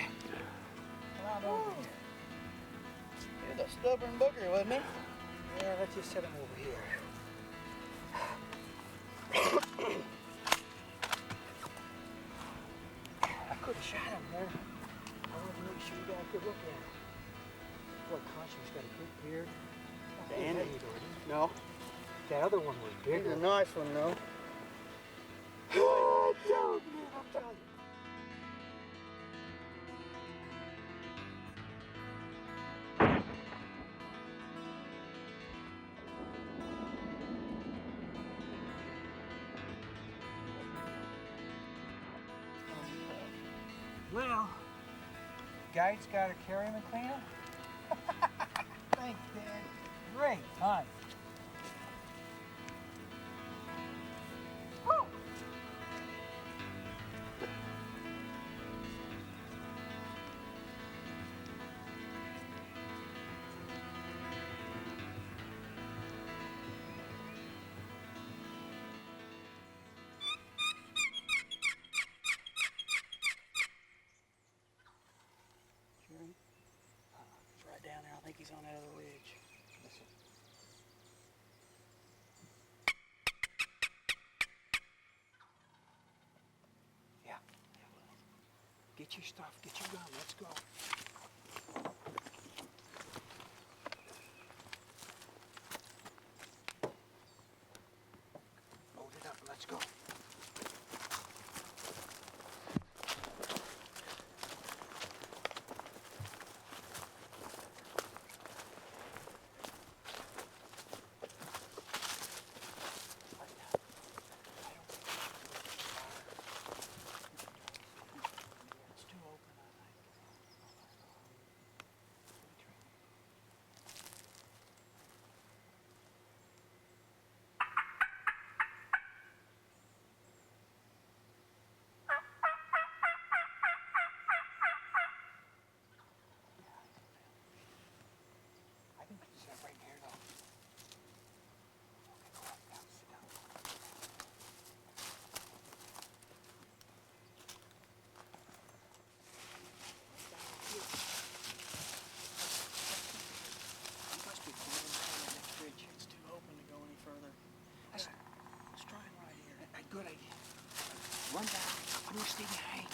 S4: Come on over here. You're the stubborn booger, wasn't he? Yeah, let's just set him over here. I could have shot him there. I wanted to make sure you got a good look at him. Boy, Conscience got a good beard. Dandy. No. That other one was bigger. The nice one, though. Oh, don't, man, I'll tell you. Well, guide's got to carry him and clean him? Thanks, Dad. Great, fine. Woo! He's right down there. I think he's on that other ridge. Listen. Get your stuff, get your gun, let's go. Load it up, let's go. It's too open, I think. I think he's right here though. Okay, go up, down, sit down. He must be climbing behind that next ridge. It's too open to go any further. Let's try him right here. A good idea. Run down, put your stick behind.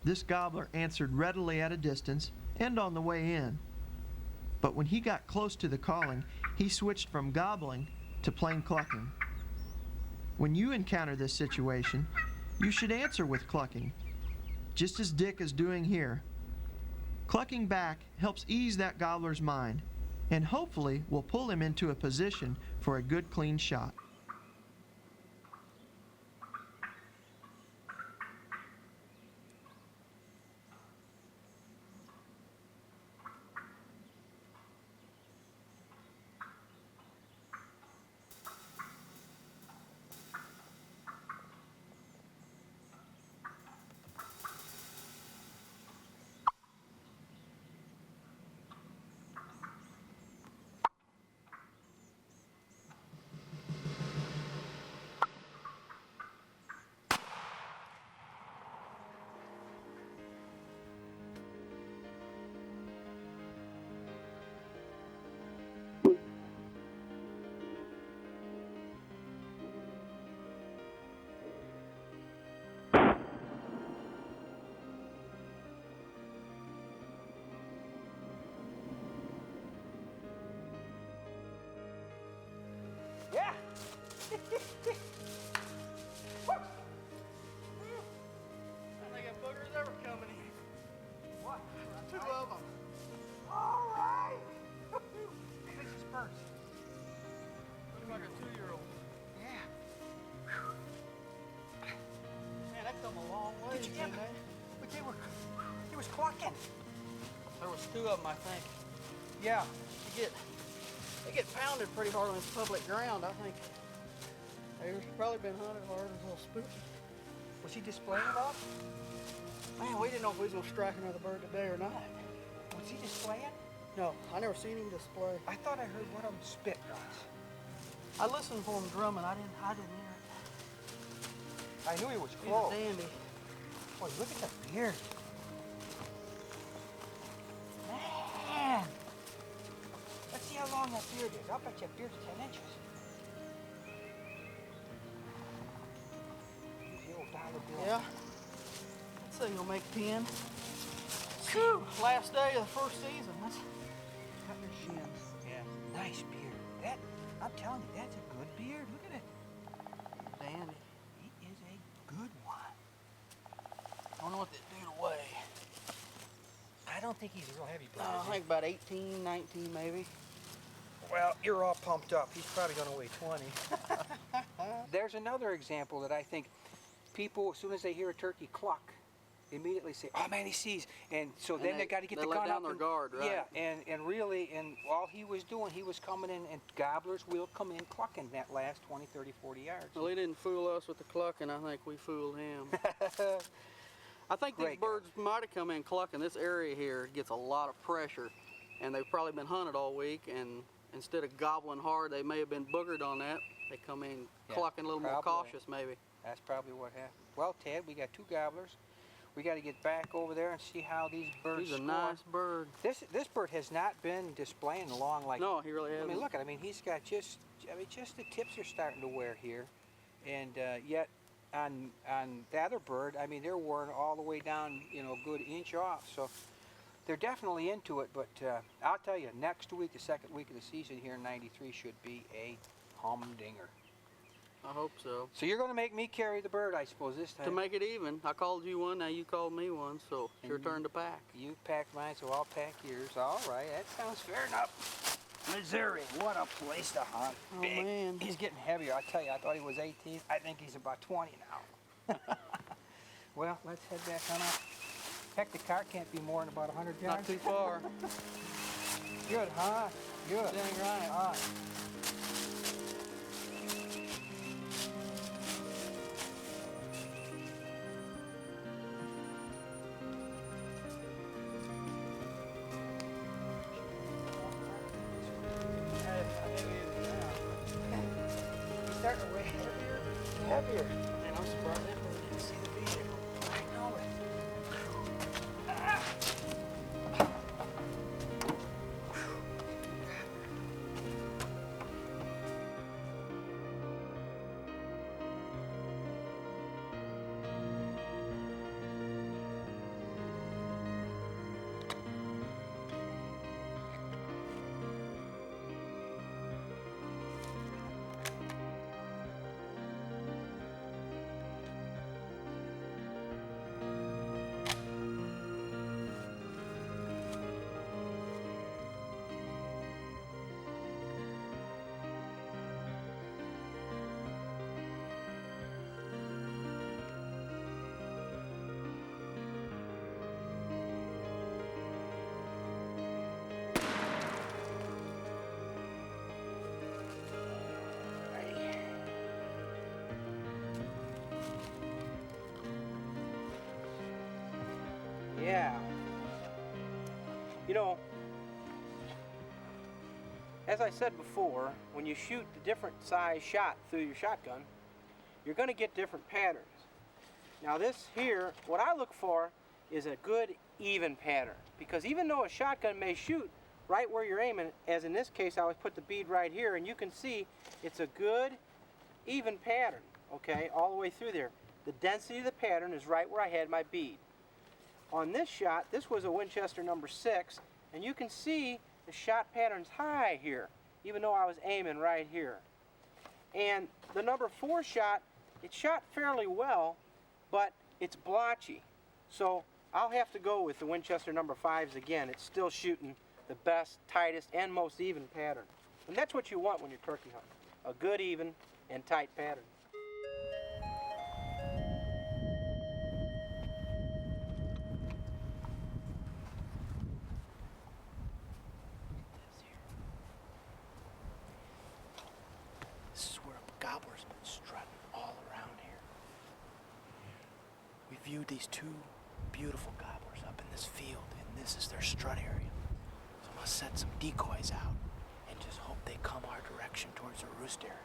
S5: This gobbler answered readily at a distance and on the way in. But when he got close to the calling, he switched from gobbling to plain clucking. When you encounter this situation, you should answer with clucking, just as Dick is doing here. Clucking back helps ease that gobbler's mind, and hopefully will pull him into a position for a good clean shot.
S4: Yeah! I think a booger's ever coming in. What? Two of them. All right! This is first. Looks like a 2-year-old. Yeah. Man, that come a long way, didn't they? But he was clucking. There was 2 of them, I think. Yeah, they get pounded pretty hard on this public ground. I think they've probably been hunted hard. It's a little spooky. Was he displaying it off? Man, we didn't know if we was gonna strike another bird today or not. Was he displaying? No, I never seen him display. I thought I heard one of them spit once. I listened for him drumming. I didn't hear it. I knew he was close. He's a dandy. Boy, look at the beard. Man! Let's see how long that beard is. I'll bet you beard's 10 inches. The old dollar bill. Yeah. I'd say you'll make 10. Whew. Last day of the first season. Let's cut your shins. Yeah. Nice beard. I'm telling you, that's a good beard. Look at it. Dandy. He is a good one. I don't know what that dude weigh. I don't think he's a real heavy bird. I think about 18, 19 maybe. Well, you're all pumped up. He's probably going to weigh 20.
S8: There's another example that I think people, as soon as they hear a turkey cluck, immediately say, "Oh man, he sees," and so then they got to get the gun up.
S4: Their guard, right?
S8: Yeah, and really, and all he was doing, he was coming in, and gobblers will come in clucking that last 20, 30, 40 yards.
S4: Well, he didn't fool us with the clucking. I think we fooled him.
S9: I think
S8: Great
S9: these birds might have come in clucking. This area here gets a lot of pressure, and they've probably been hunted all week, and instead of gobbling hard, they may have been boogered on that. They come in clucking a little more cautious, maybe.
S8: That's probably what happened. Well, Ted, we got 2 gobblers. We got to get back over there and see how these birds
S9: He's a
S8: score.
S9: nice bird.
S8: This bird has not been displaying long like.
S9: No, he really hasn't.
S8: I mean, look at. I mean, he's got just the tips are starting to wear here, and yet on the other bird, I mean, they're wearing all the way down, you know, a good inch off. So they're definitely into it. But I'll tell you, next week, the second week of the season here in '93 should be a humdinger.
S9: I hope so.
S8: So you're going to make me carry the bird, I suppose, this time.
S9: To make it even. I called you one, now you called me one, so it's your turn to pack.
S8: You packed mine, so I'll pack yours. All right, that sounds fair enough. Missouri, what a place to hunt.
S9: Oh,
S8: Big.
S9: man.
S8: He's getting heavier. I tell you, I thought he was 18. I think he's about 20 now. Well, let's head back on up. Heck, the car can't be more than about 100 yards.
S9: Not too far.
S8: Good, huh? Good.
S9: Dang right.
S8: All right. Starting to weigh heavier and heavier.
S9: And I'm surprised that bird didn't see the vehicle.
S8: I know it. Yeah. You know, as I said before, when you shoot the different size shot through your shotgun, you're going to get different patterns. Now this here, what I look for is a good even pattern, because even though a shotgun may shoot right where you're aiming, as in this case I would put the bead right here, and you can see it's a good even pattern, okay, all the way through there. The density of the pattern is right where I had my bead. On this shot, this was a Winchester number 6, and you can see the shot pattern's high here, even though I was aiming right here. And the number 4 shot, it shot fairly well, but it's blotchy. So I'll have to go with the Winchester number 5s again. It's still shooting the best, tightest, and most even pattern. And that's what you want when you're turkey hunting, a good, even, and tight pattern.
S7: This is where gobblers been strutting all around here. We viewed these 2 beautiful gobblers up in this field, and this is their strut area. So I'm gonna set some decoys out and just hope they come our direction towards the roost area.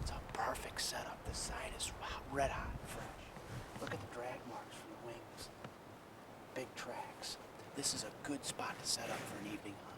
S7: It's a perfect setup. The side is red hot and fresh. Look at the drag marks from the wings. Big tracks. This is a good spot to set up for an evening hunt.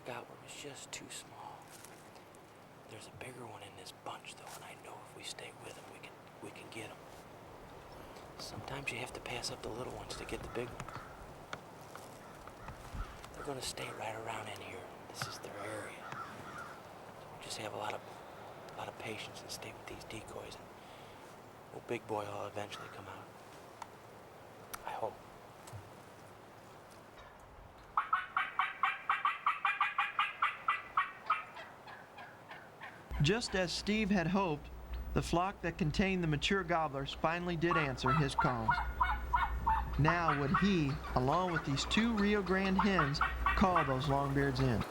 S7: gobbler was just too small. There's a bigger one in this bunch, though, and I know if we stay with him, we can get him. Sometimes you have to pass up the little ones to get the big ones. They're going to stay right around in here. This is their area. Just have a lot of patience and stay with these decoys, and well, big boy will eventually come out. I hope.
S5: Just as Steve had hoped, the flock that contained the mature gobblers finally did answer his calls. Now would he, along with these 2 Rio Grande hens, call those longbeards in.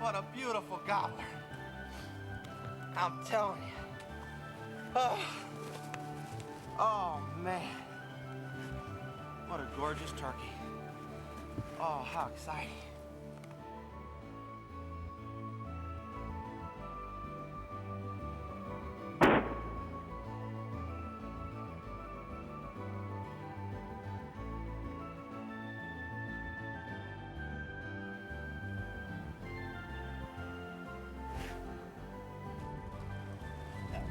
S4: What a beautiful gobbler. I'm telling you. Oh, man. What a gorgeous turkey. Oh, how exciting.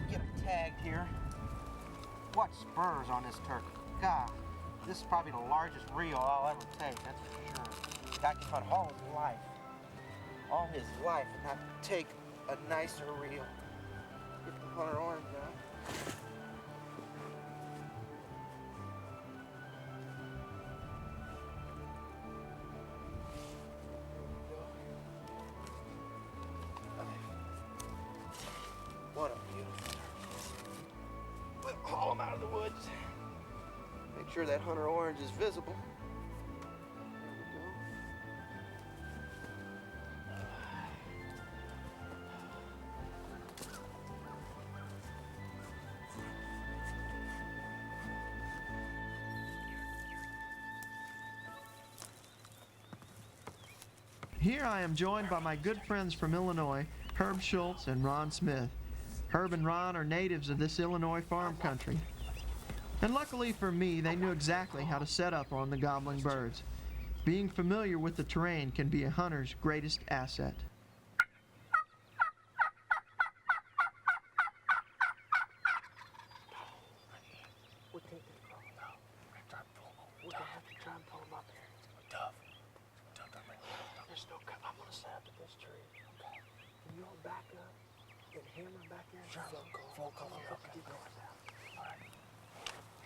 S4: Get him tagged here. What spurs on this turkey. God, this is probably the largest reel I'll ever take, that's for sure. Guy can hunt all his life, and not take a nicer reel. Get the hunter orange out. What a beautiful turkey. We'll haul him out of the woods. Make sure that hunter orange is visible. There we go.
S5: Here I am joined by my good friends from Illinois, Herb Schultz and Ron Smith. Herb and Ron are natives of this Illinois farm country. And luckily for me, they knew exactly how to set up on the gobbling birds. Being familiar with the terrain can be a hunter's greatest asset.
S4: There's no cut. I'm gonna set up at this tree. Okay. Can you all back up and hammer back there? Sure. Full call. Okay. All right.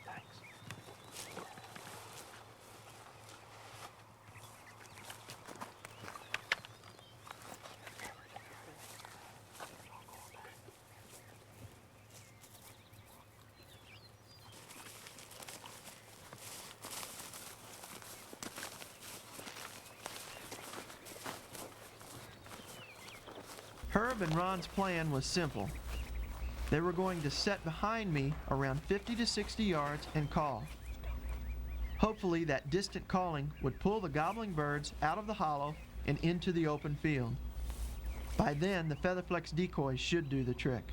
S4: Thanks.
S5: Herb and Ron's plan was simple. They were going to set behind me around 50 to 60 yards and call. Hopefully that distant calling would pull the gobbling birds out of the hollow and into the open field. By then, the Featherflex decoys should do the trick.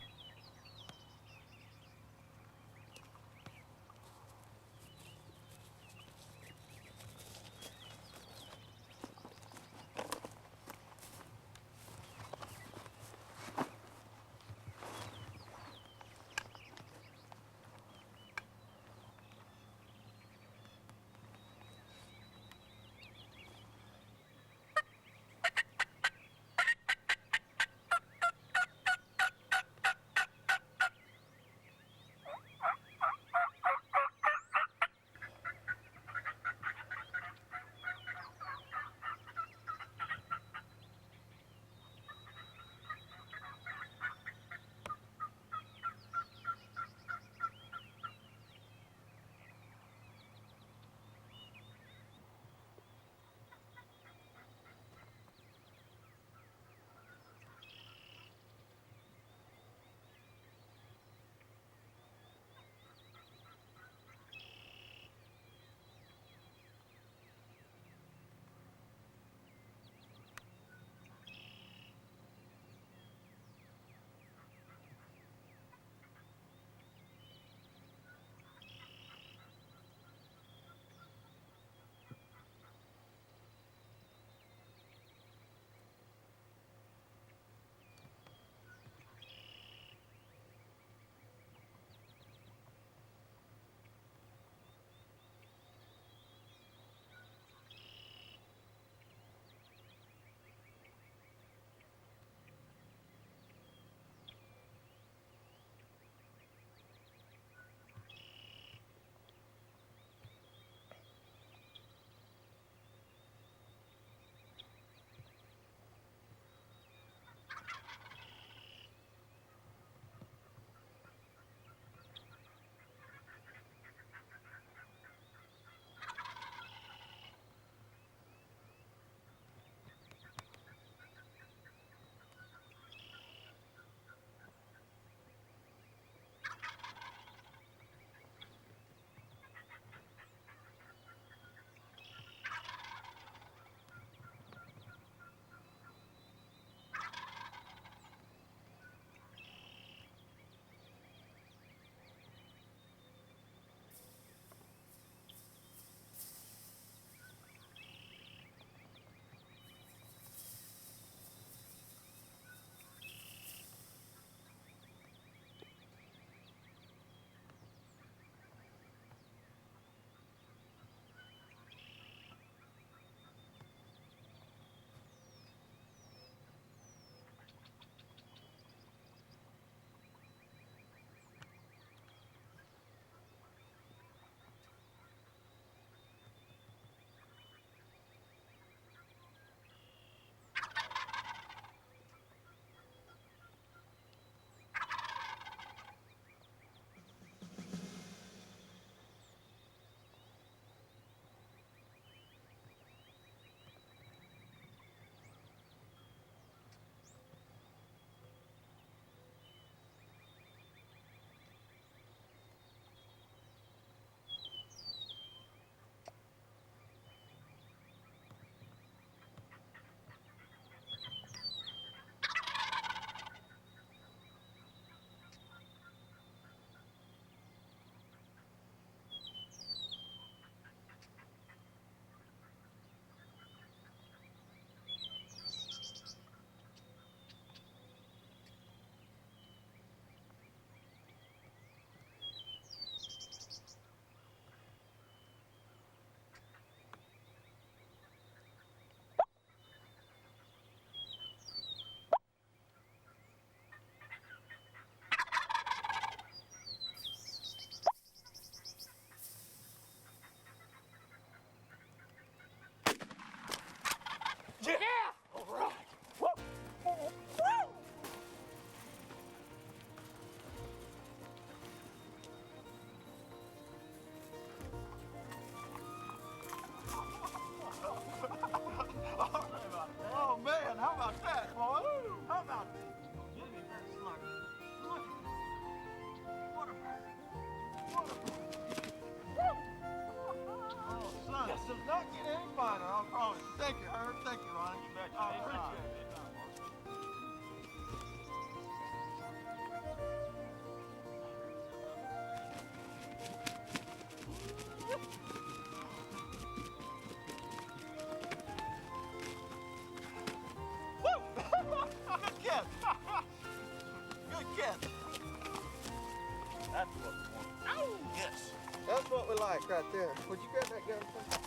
S4: there. Would you grab that gun, please?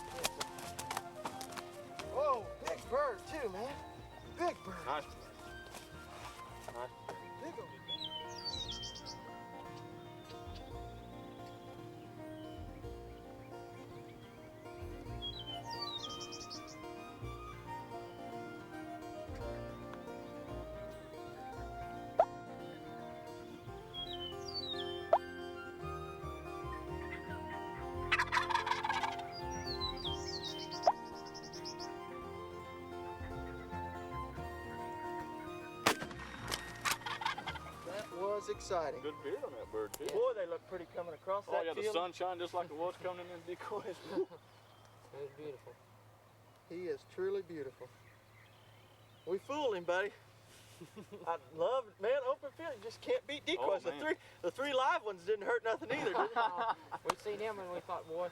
S4: Oh, big bird too, man. Big bird.
S2: Nice. Nice.
S4: Big old. Was exciting.
S2: Good beard on that bird, too.
S4: Boy, they look pretty coming across
S2: Oh,
S4: that
S2: yeah, the
S4: field.
S2: sunshine just like it was coming in Decoy.
S8: It was beautiful.
S4: He is truly beautiful. We fooled him, buddy. I love it, man. Open field, you just can't beat decoys.
S2: Oh, man.
S4: The three live ones didn't hurt nothing either, did they?
S8: We seen him and we thought, boy,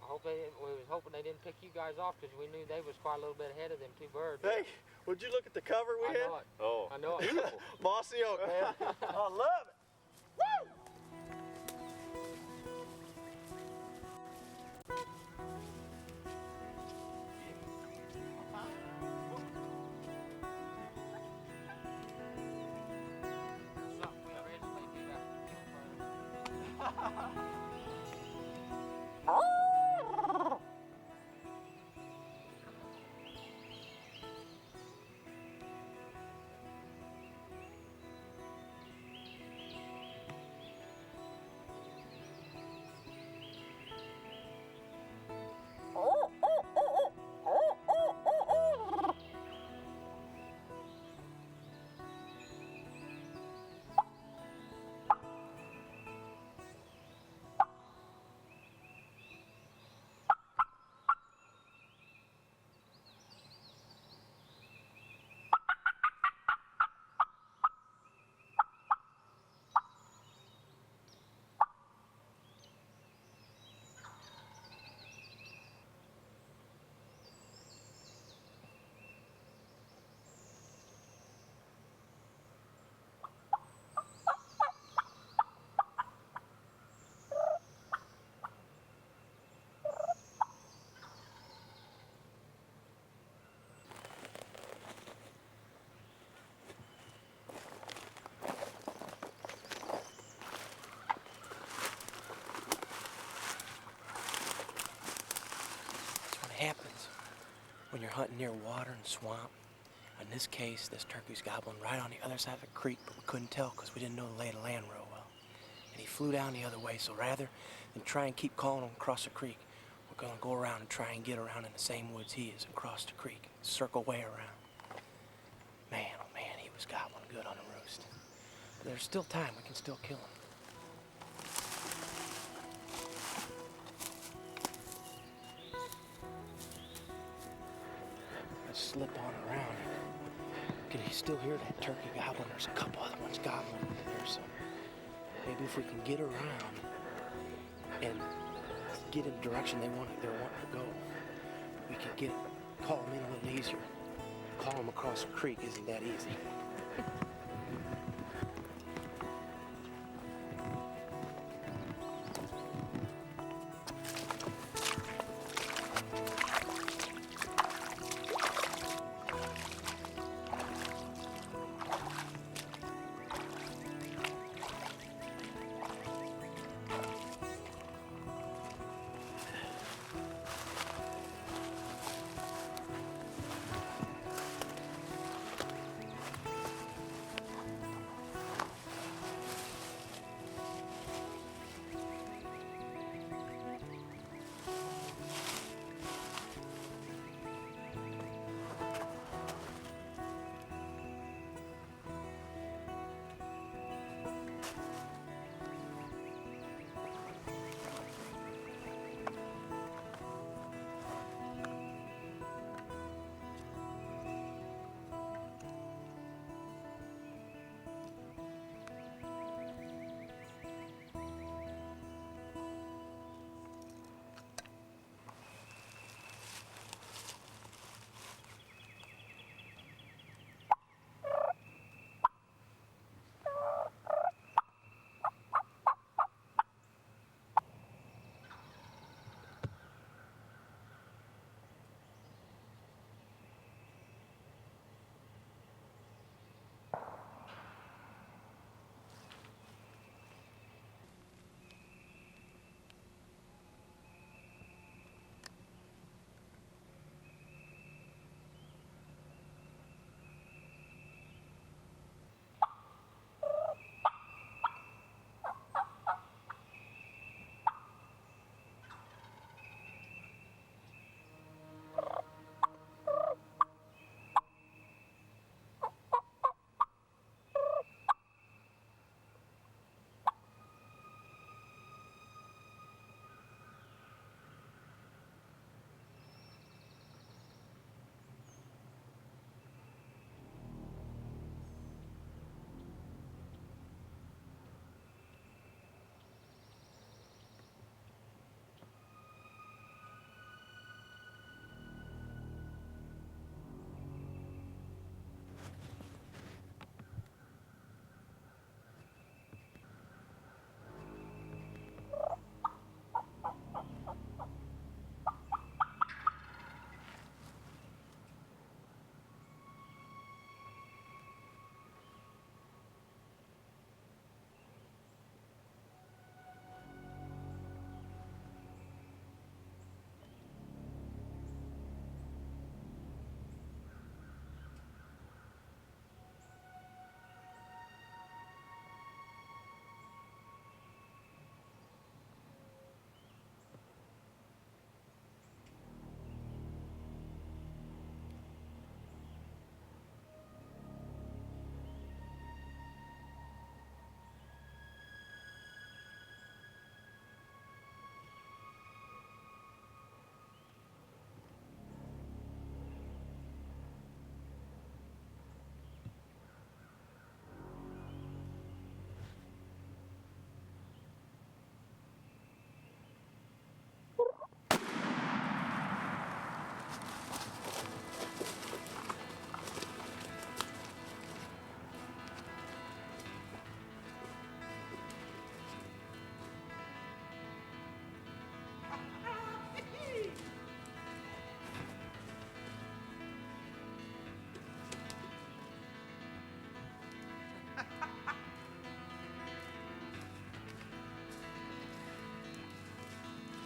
S8: we was hoping they didn't pick you guys off because we knew they was quite a little bit ahead of them two birds.
S4: Hey, would you look at the cover we
S8: I
S4: had?
S8: know it.
S2: Oh,
S8: I know it.
S2: beautiful.
S4: Mossy oak, man. I love it. Woo!
S7: Happens when you're hunting near water and swamp. In this case, this turkey's gobbling right on the other side of a creek, but we couldn't tell because we didn't know the lay of the land real well. And he flew down the other way, so rather than try and keep calling him across the creek, we're gonna go around and try and get around in the same woods he is and cross the creek, circle way around. Man, oh man, he was gobbling good on the roost. But there's still time, we can still kill him. Slip on around. Can you still hear that turkey gobbling? There's a couple other ones gobbling in there, so maybe if we can get around and get in the direction they're wanting to go, we can call them in a little easier. Call them across the creek isn't that easy.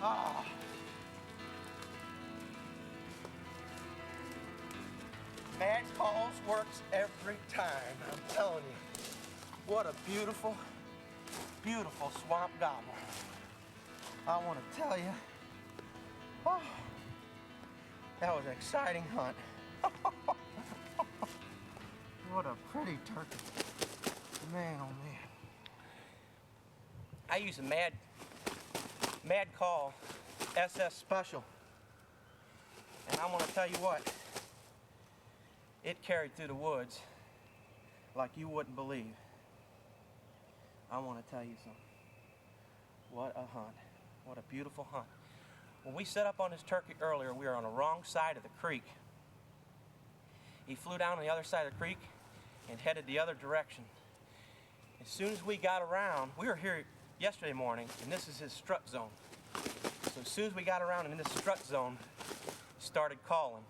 S8: Ah. Mad Calls works every time, I'm telling you. What a beautiful, beautiful swamp gobbler. I want to tell you, oh, that was an exciting hunt. What a pretty turkey. Man, oh man. I use a Mad Call SS Special. And I want to tell you what, it carried through the woods like you wouldn't believe. I want to tell you something. What a hunt. What a beautiful hunt. When we set up on this turkey earlier, we were on the wrong side of the creek. He flew down on the other side of the creek and headed the other direction. As soon as we got around, we were here yesterday morning, and this is his strut zone. So as soon as we got around and in this strut zone, started calling,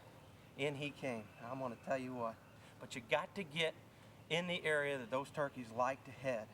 S8: in he came. I'm going to tell you what, but you got to get in the area that those turkeys like to head.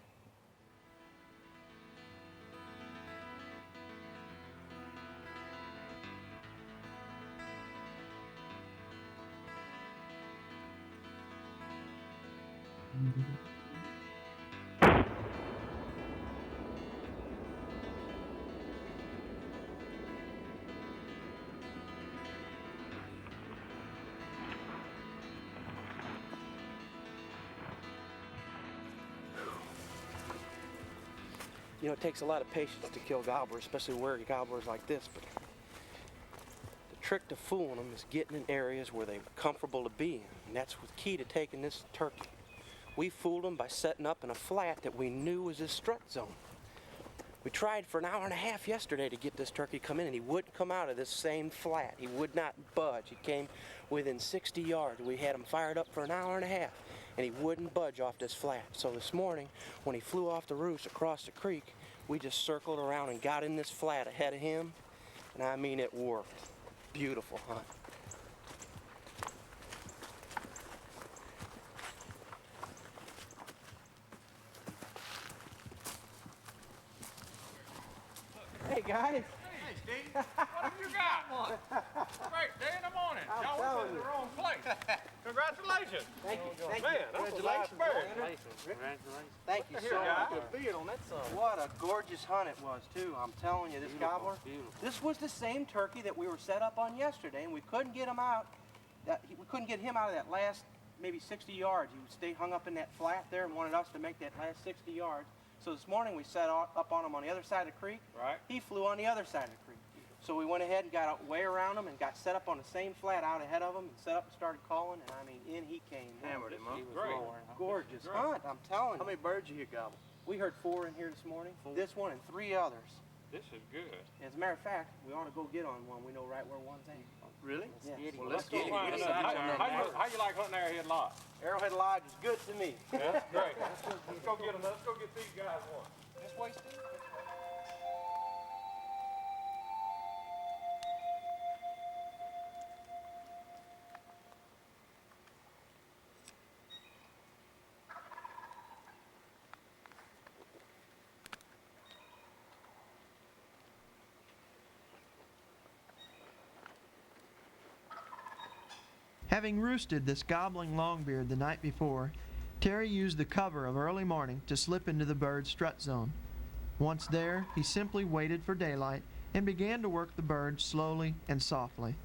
S8: You know, it takes a lot of patience to kill gobblers, especially wary gobblers like this, but the trick to fooling them is getting in areas where they're comfortable to be in, and that's the key to taking this turkey. We fooled him by setting up in a flat that we knew was his strut zone. We tried for an hour and a half yesterday to get this turkey to come in, and he wouldn't come out of this same flat. He would not budge. He came within 60 yards. We had him fired up for an hour and a half, and he wouldn't budge off this flat. So this morning, when he flew off the roost across the creek, we just circled around and got in this flat ahead of him, and I mean, it worked. Beautiful hunt. Hey guys.
S2: Hey, Steve. What have you got? Great day in the morning. Y'all was in the wrong place. Congratulations.
S8: Thank you. Thank
S2: Man,
S8: you.
S2: that's a nice bird.
S7: Congratulations.
S8: Thank you
S2: Here,
S8: so
S2: guys.
S8: much.
S2: Good feed on that son.
S8: What a gorgeous hunt it was, too. I'm telling you, this gobbler.
S7: Beautiful.
S8: This was the same turkey that we were set up on yesterday, and we couldn't get him out. We couldn't get him out of that last maybe 60 yards. He would stay hung up in that flat there and wanted us to make that last 60 yards. So this morning we set up on him on the other side of the creek.
S2: Right.
S8: He flew on the other side of the creek. So we went ahead and got way around him and got set up on the same flat out ahead of him and set up and started calling, and I mean, in he came.
S2: Hammered him, huh?
S7: He was
S2: Great.
S7: roaring.
S8: Gorgeous
S2: Great.
S8: hunt, I'm telling you.
S2: How many birds you hear gobble?
S8: We heard 4 in here this morning. This one and 3 others.
S2: This is good.
S8: As a matter of fact, we ought to go get on one. We know right where one's at.
S2: Really?
S8: Yes.
S2: Well, let's go find out. How you like hunting Arrowhead Lodge?
S8: Arrowhead Lodge is good to me.
S2: Yeah, great. Let's go get them. Let's go get these guys one.
S8: This way, Steve?
S5: Having roosted this gobbling longbeard the night before, Terry used the cover of early morning to slip into the bird's strut zone. Once there, he simply waited for daylight and began to work the bird slowly and softly.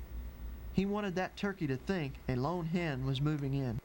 S5: He wanted that turkey to think a lone hen was moving in.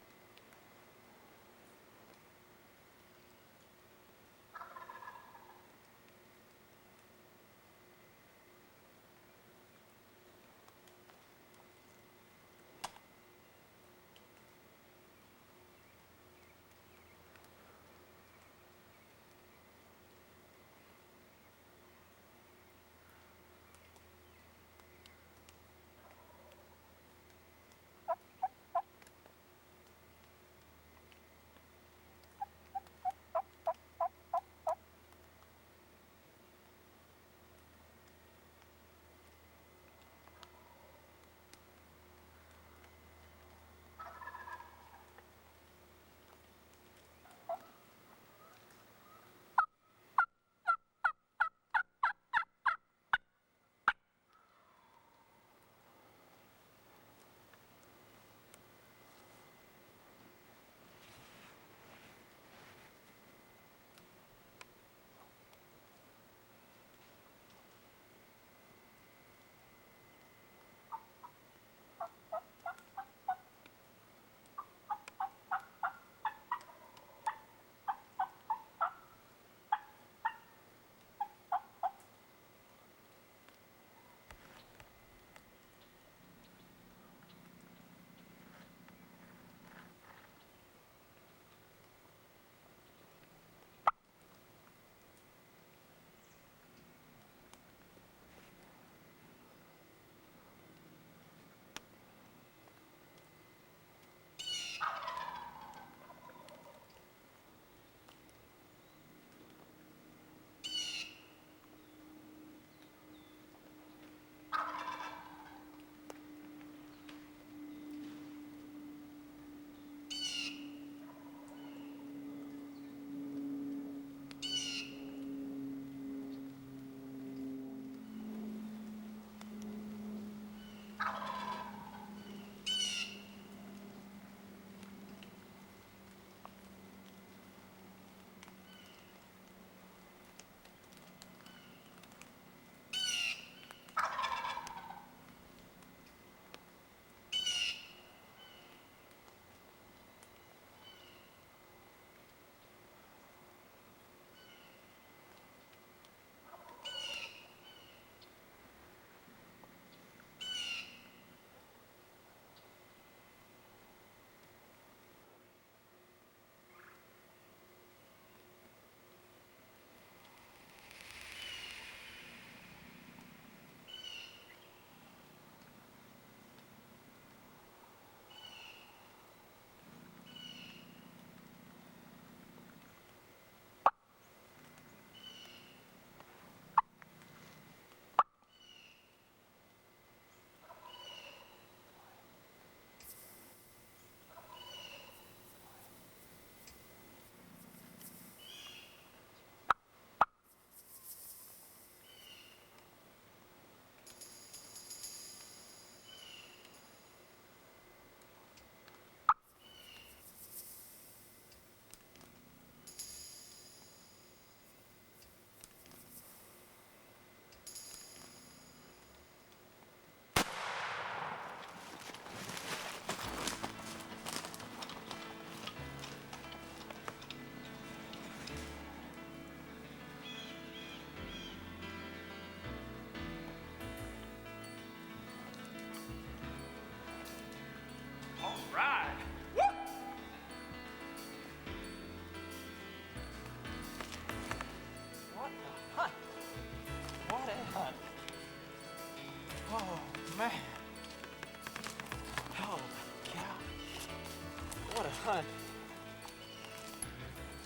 S8: hunt.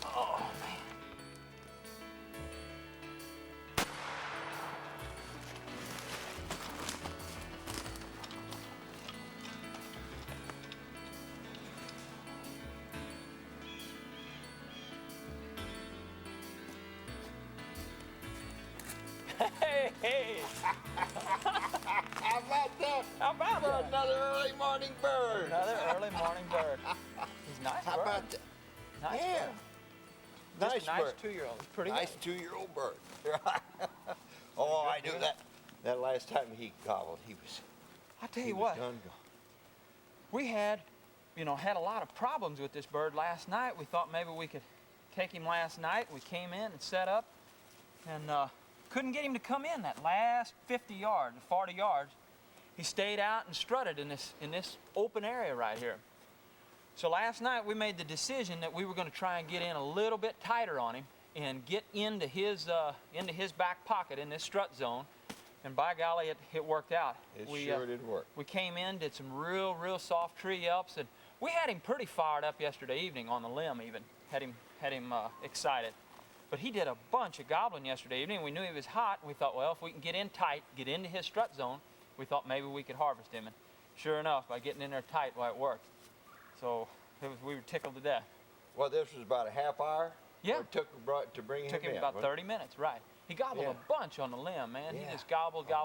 S8: Oh, man. Hey, hey.
S6: How about that?
S8: How about that?
S6: Another early morning bird.
S8: Another early morning bird. He's a nice
S6: How
S8: bird.
S6: about that?
S8: Nice
S6: Yeah.
S8: bird. Just
S6: Nice
S8: a nice
S6: bird.
S8: 2-year-old. It's pretty
S6: Nice
S8: good.
S6: 2-year-old bird. Oh, I knew that. That last time he gobbled, he was.
S8: I tell
S6: he
S8: you
S6: was
S8: what,
S6: done gone.
S8: we had a lot of problems with this bird last night. We thought maybe we could take him last night. We came in and set up and couldn't get him to come in that last 50 yards, 40 yards. He stayed out and strutted in this open area right here. So last night we made the decision that we were going to try and get in a little bit tighter on him and get into his back pocket in this strut zone. And by golly, it worked out.
S6: It sure did work.
S8: We came in, did some real soft tree yelps, and we had him pretty fired up yesterday evening on the limb even. Had him excited. But he did a bunch of gobbling yesterday evening. We knew he was hot, and we thought, well, if we can get in tight, get into his strut zone, we thought maybe we could harvest him. And sure enough, by getting in there tight, why, it worked. So we were tickled to death.
S6: Well, this was about a half hour?
S8: Yeah.
S6: Or to bring him in?
S8: Took him about 30 minutes, right. He gobbled
S6: Yeah.
S8: a bunch on the limb, man.
S6: Yeah.
S8: He just gobbled.
S6: Yeah.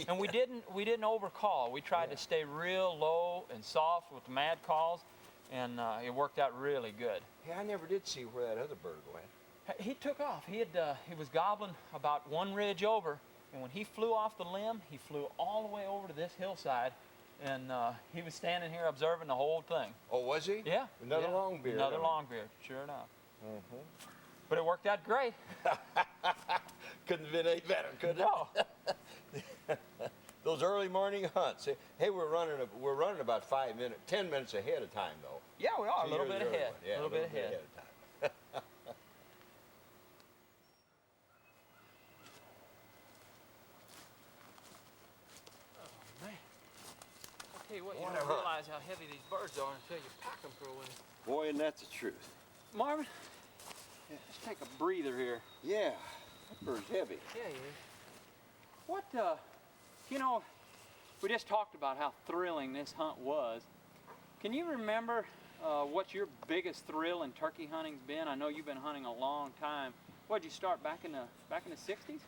S8: And we didn't overcall. We tried to stay real low and soft with the mad calls, and it worked out really good.
S6: Hey, I never did see where that other bird went.
S8: He took off. He was gobbling about one ridge over, and when he flew off the limb, he flew all the way over to this hillside, and he was standing here observing the whole thing.
S6: Oh, was he?
S8: Yeah.
S6: Another
S8: yeah.
S6: longbeard.
S8: Another longbeard, sure enough. But it worked out great.
S6: Couldn't have been any better, could it?
S8: No.
S6: Those early morning hunts. Hey, we're running about 10 minutes ahead of time, though.
S8: Yeah, we are.
S6: So
S8: A little
S6: you're
S8: bit
S6: the early
S8: ahead.
S6: one. Yeah,
S8: a little bit ahead.
S6: of time.
S8: Man. I'll tell you what, you
S6: What a
S8: don't
S6: hunt.
S8: realize how heavy these birds are until you pack them for a while.
S6: Boy, isn't that the truth?
S8: Marvin, let's take a breather here.
S6: Yeah, that bird's heavy.
S8: Yeah, he is. What, we just talked about how thrilling this hunt was. Can you remember what your biggest thrill in turkey hunting's been? I know you've been hunting a long time. What'd you start back in the 60s?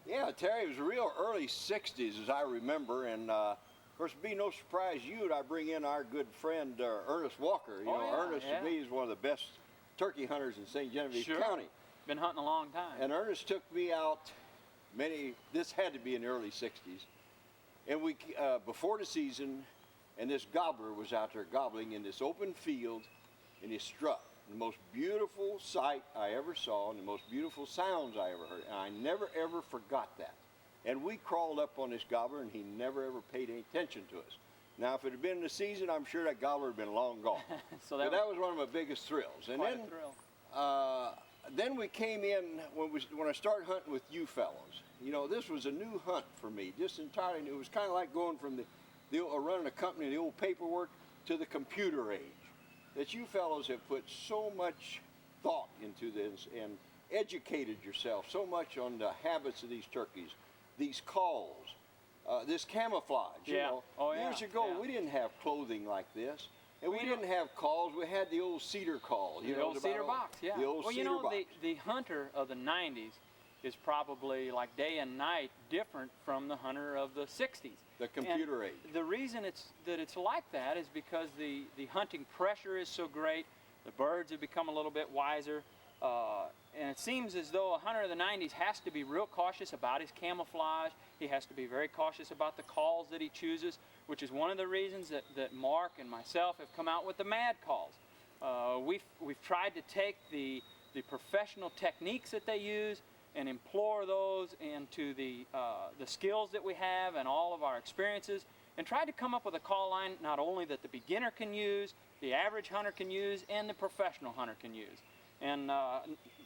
S6: Yeah, Terry, it was real early 60s as I remember, and of course it'd be no surprise you I bring in our good friend Ernest Walker. Ernest to me is one of the best turkey hunters in St. Genevieve County.
S8: Been hunting a long time.
S6: And Ernest took me out this had to be in the early 60s, and we before the season, and this gobbler was out there gobbling in this open field in his strut. The most beautiful sight I ever saw and the most beautiful sounds I ever heard. And I never ever forgot that. And we crawled up on this gobbler and he never ever paid any attention to us. Now if it had been in the season, I'm sure that gobbler had been long gone.
S8: So
S6: that was one of my biggest thrills. And
S8: quite
S6: then,
S8: a thrill.
S6: then we came in when I started hunting with you fellows. This was a new hunt for me, just entirely new. It was kind of like going from running a company, the old paperwork, to the computer age. That you fellows have put so much thought into this and educated yourself so much on the habits of these turkeys, these calls, this camouflage. Years ago, we didn't have clothing like this. And we didn't have calls. We had the old cedar call.
S8: The old cedar box, yeah.
S6: The old cedar box.
S8: The hunter of the 90s is probably like day and night different from the hunter of the 60s.
S6: The computer age.
S8: The reason it's like that is because the hunting pressure is so great. The birds have become a little bit wiser. And it seems as though a hunter of the 90s has to be real cautious about his camouflage. He has to be very cautious about the calls that he chooses, which is one of the reasons that Mark and myself have come out with the mad calls. We've tried to take the professional techniques that they use and implore those into the skills that we have and all of our experiences, and try to come up with a call line not only that the beginner can use, the average hunter can use, and the professional hunter can use. And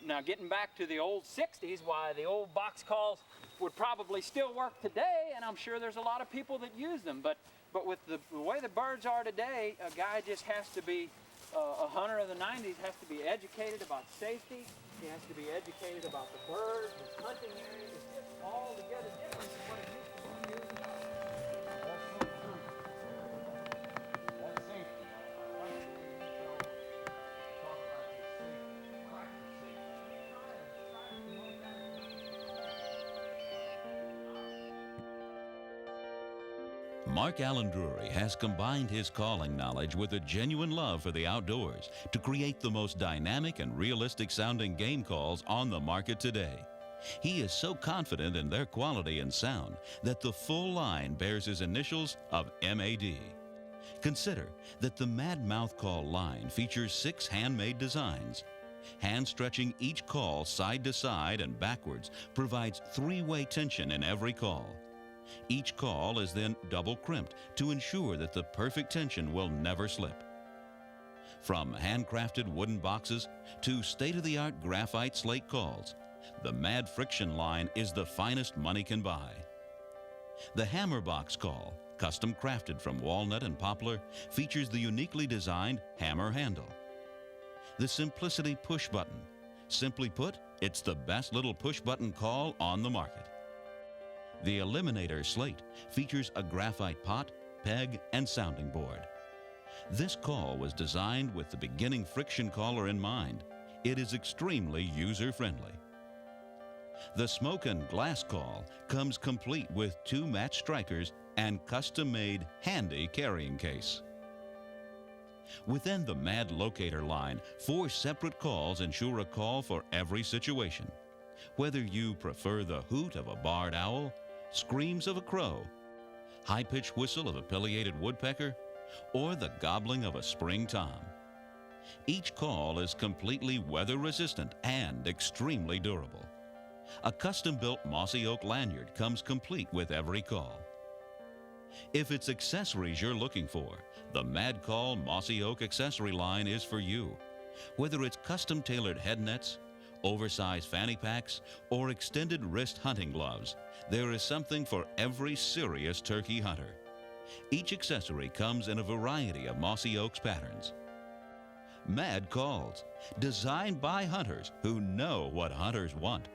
S2: Now getting back to the old 60s, why the old box calls would probably still work today, and I'm sure there's a lot of people that use them, but with the way the birds are today, a guy just has to be, a hunter of the 90s has to be educated about safety, he has to be educated about the birds, his hunting areas. It's just altogether different than what it used to be.
S6: That's safety.
S1: Mark Allen Drury has combined his calling knowledge with a genuine love for the outdoors to create the most dynamic and realistic sounding game calls on the market today. He is so confident in their quality and sound that the full line bears his initials of MAD. Consider that the Mad Mouth Call line features 6 handmade designs. Hand stretching each call side to side and backwards provides 3-way tension in every call. Each call is then double crimped to ensure that the perfect tension will never slip. From handcrafted wooden boxes to state-of-the-art graphite slate calls, the Mad Friction line is the finest money can buy. The Hammer Box call, custom crafted from walnut and poplar, features the uniquely designed hammer handle. The Simplicity push button. Simply put, it's the best little push button call on the market. The Eliminator Slate features a graphite pot, peg, and sounding board. This call was designed with the beginning friction caller in mind. It is extremely user-friendly. The Smoke and Glass call comes complete with 2 match strikers and custom-made handy carrying case. Within the Mad Locator line, 4 separate calls ensure a call for every situation. Whether you prefer the hoot of a barred owl, screams of a crow, high-pitched whistle of a pileated woodpecker, or the gobbling of a spring tom. Each call is completely weather-resistant and extremely durable. A custom-built mossy oak lanyard comes complete with every call. If it's accessories you're looking for, the Mad Call Mossy Oak accessory line is for you. Whether it's custom-tailored head nets, oversized fanny packs, or extended wrist hunting gloves, there is something for every serious turkey hunter. Each accessory comes in a variety of mossy oaks patterns. Mad Calls, designed by hunters who know what hunters want.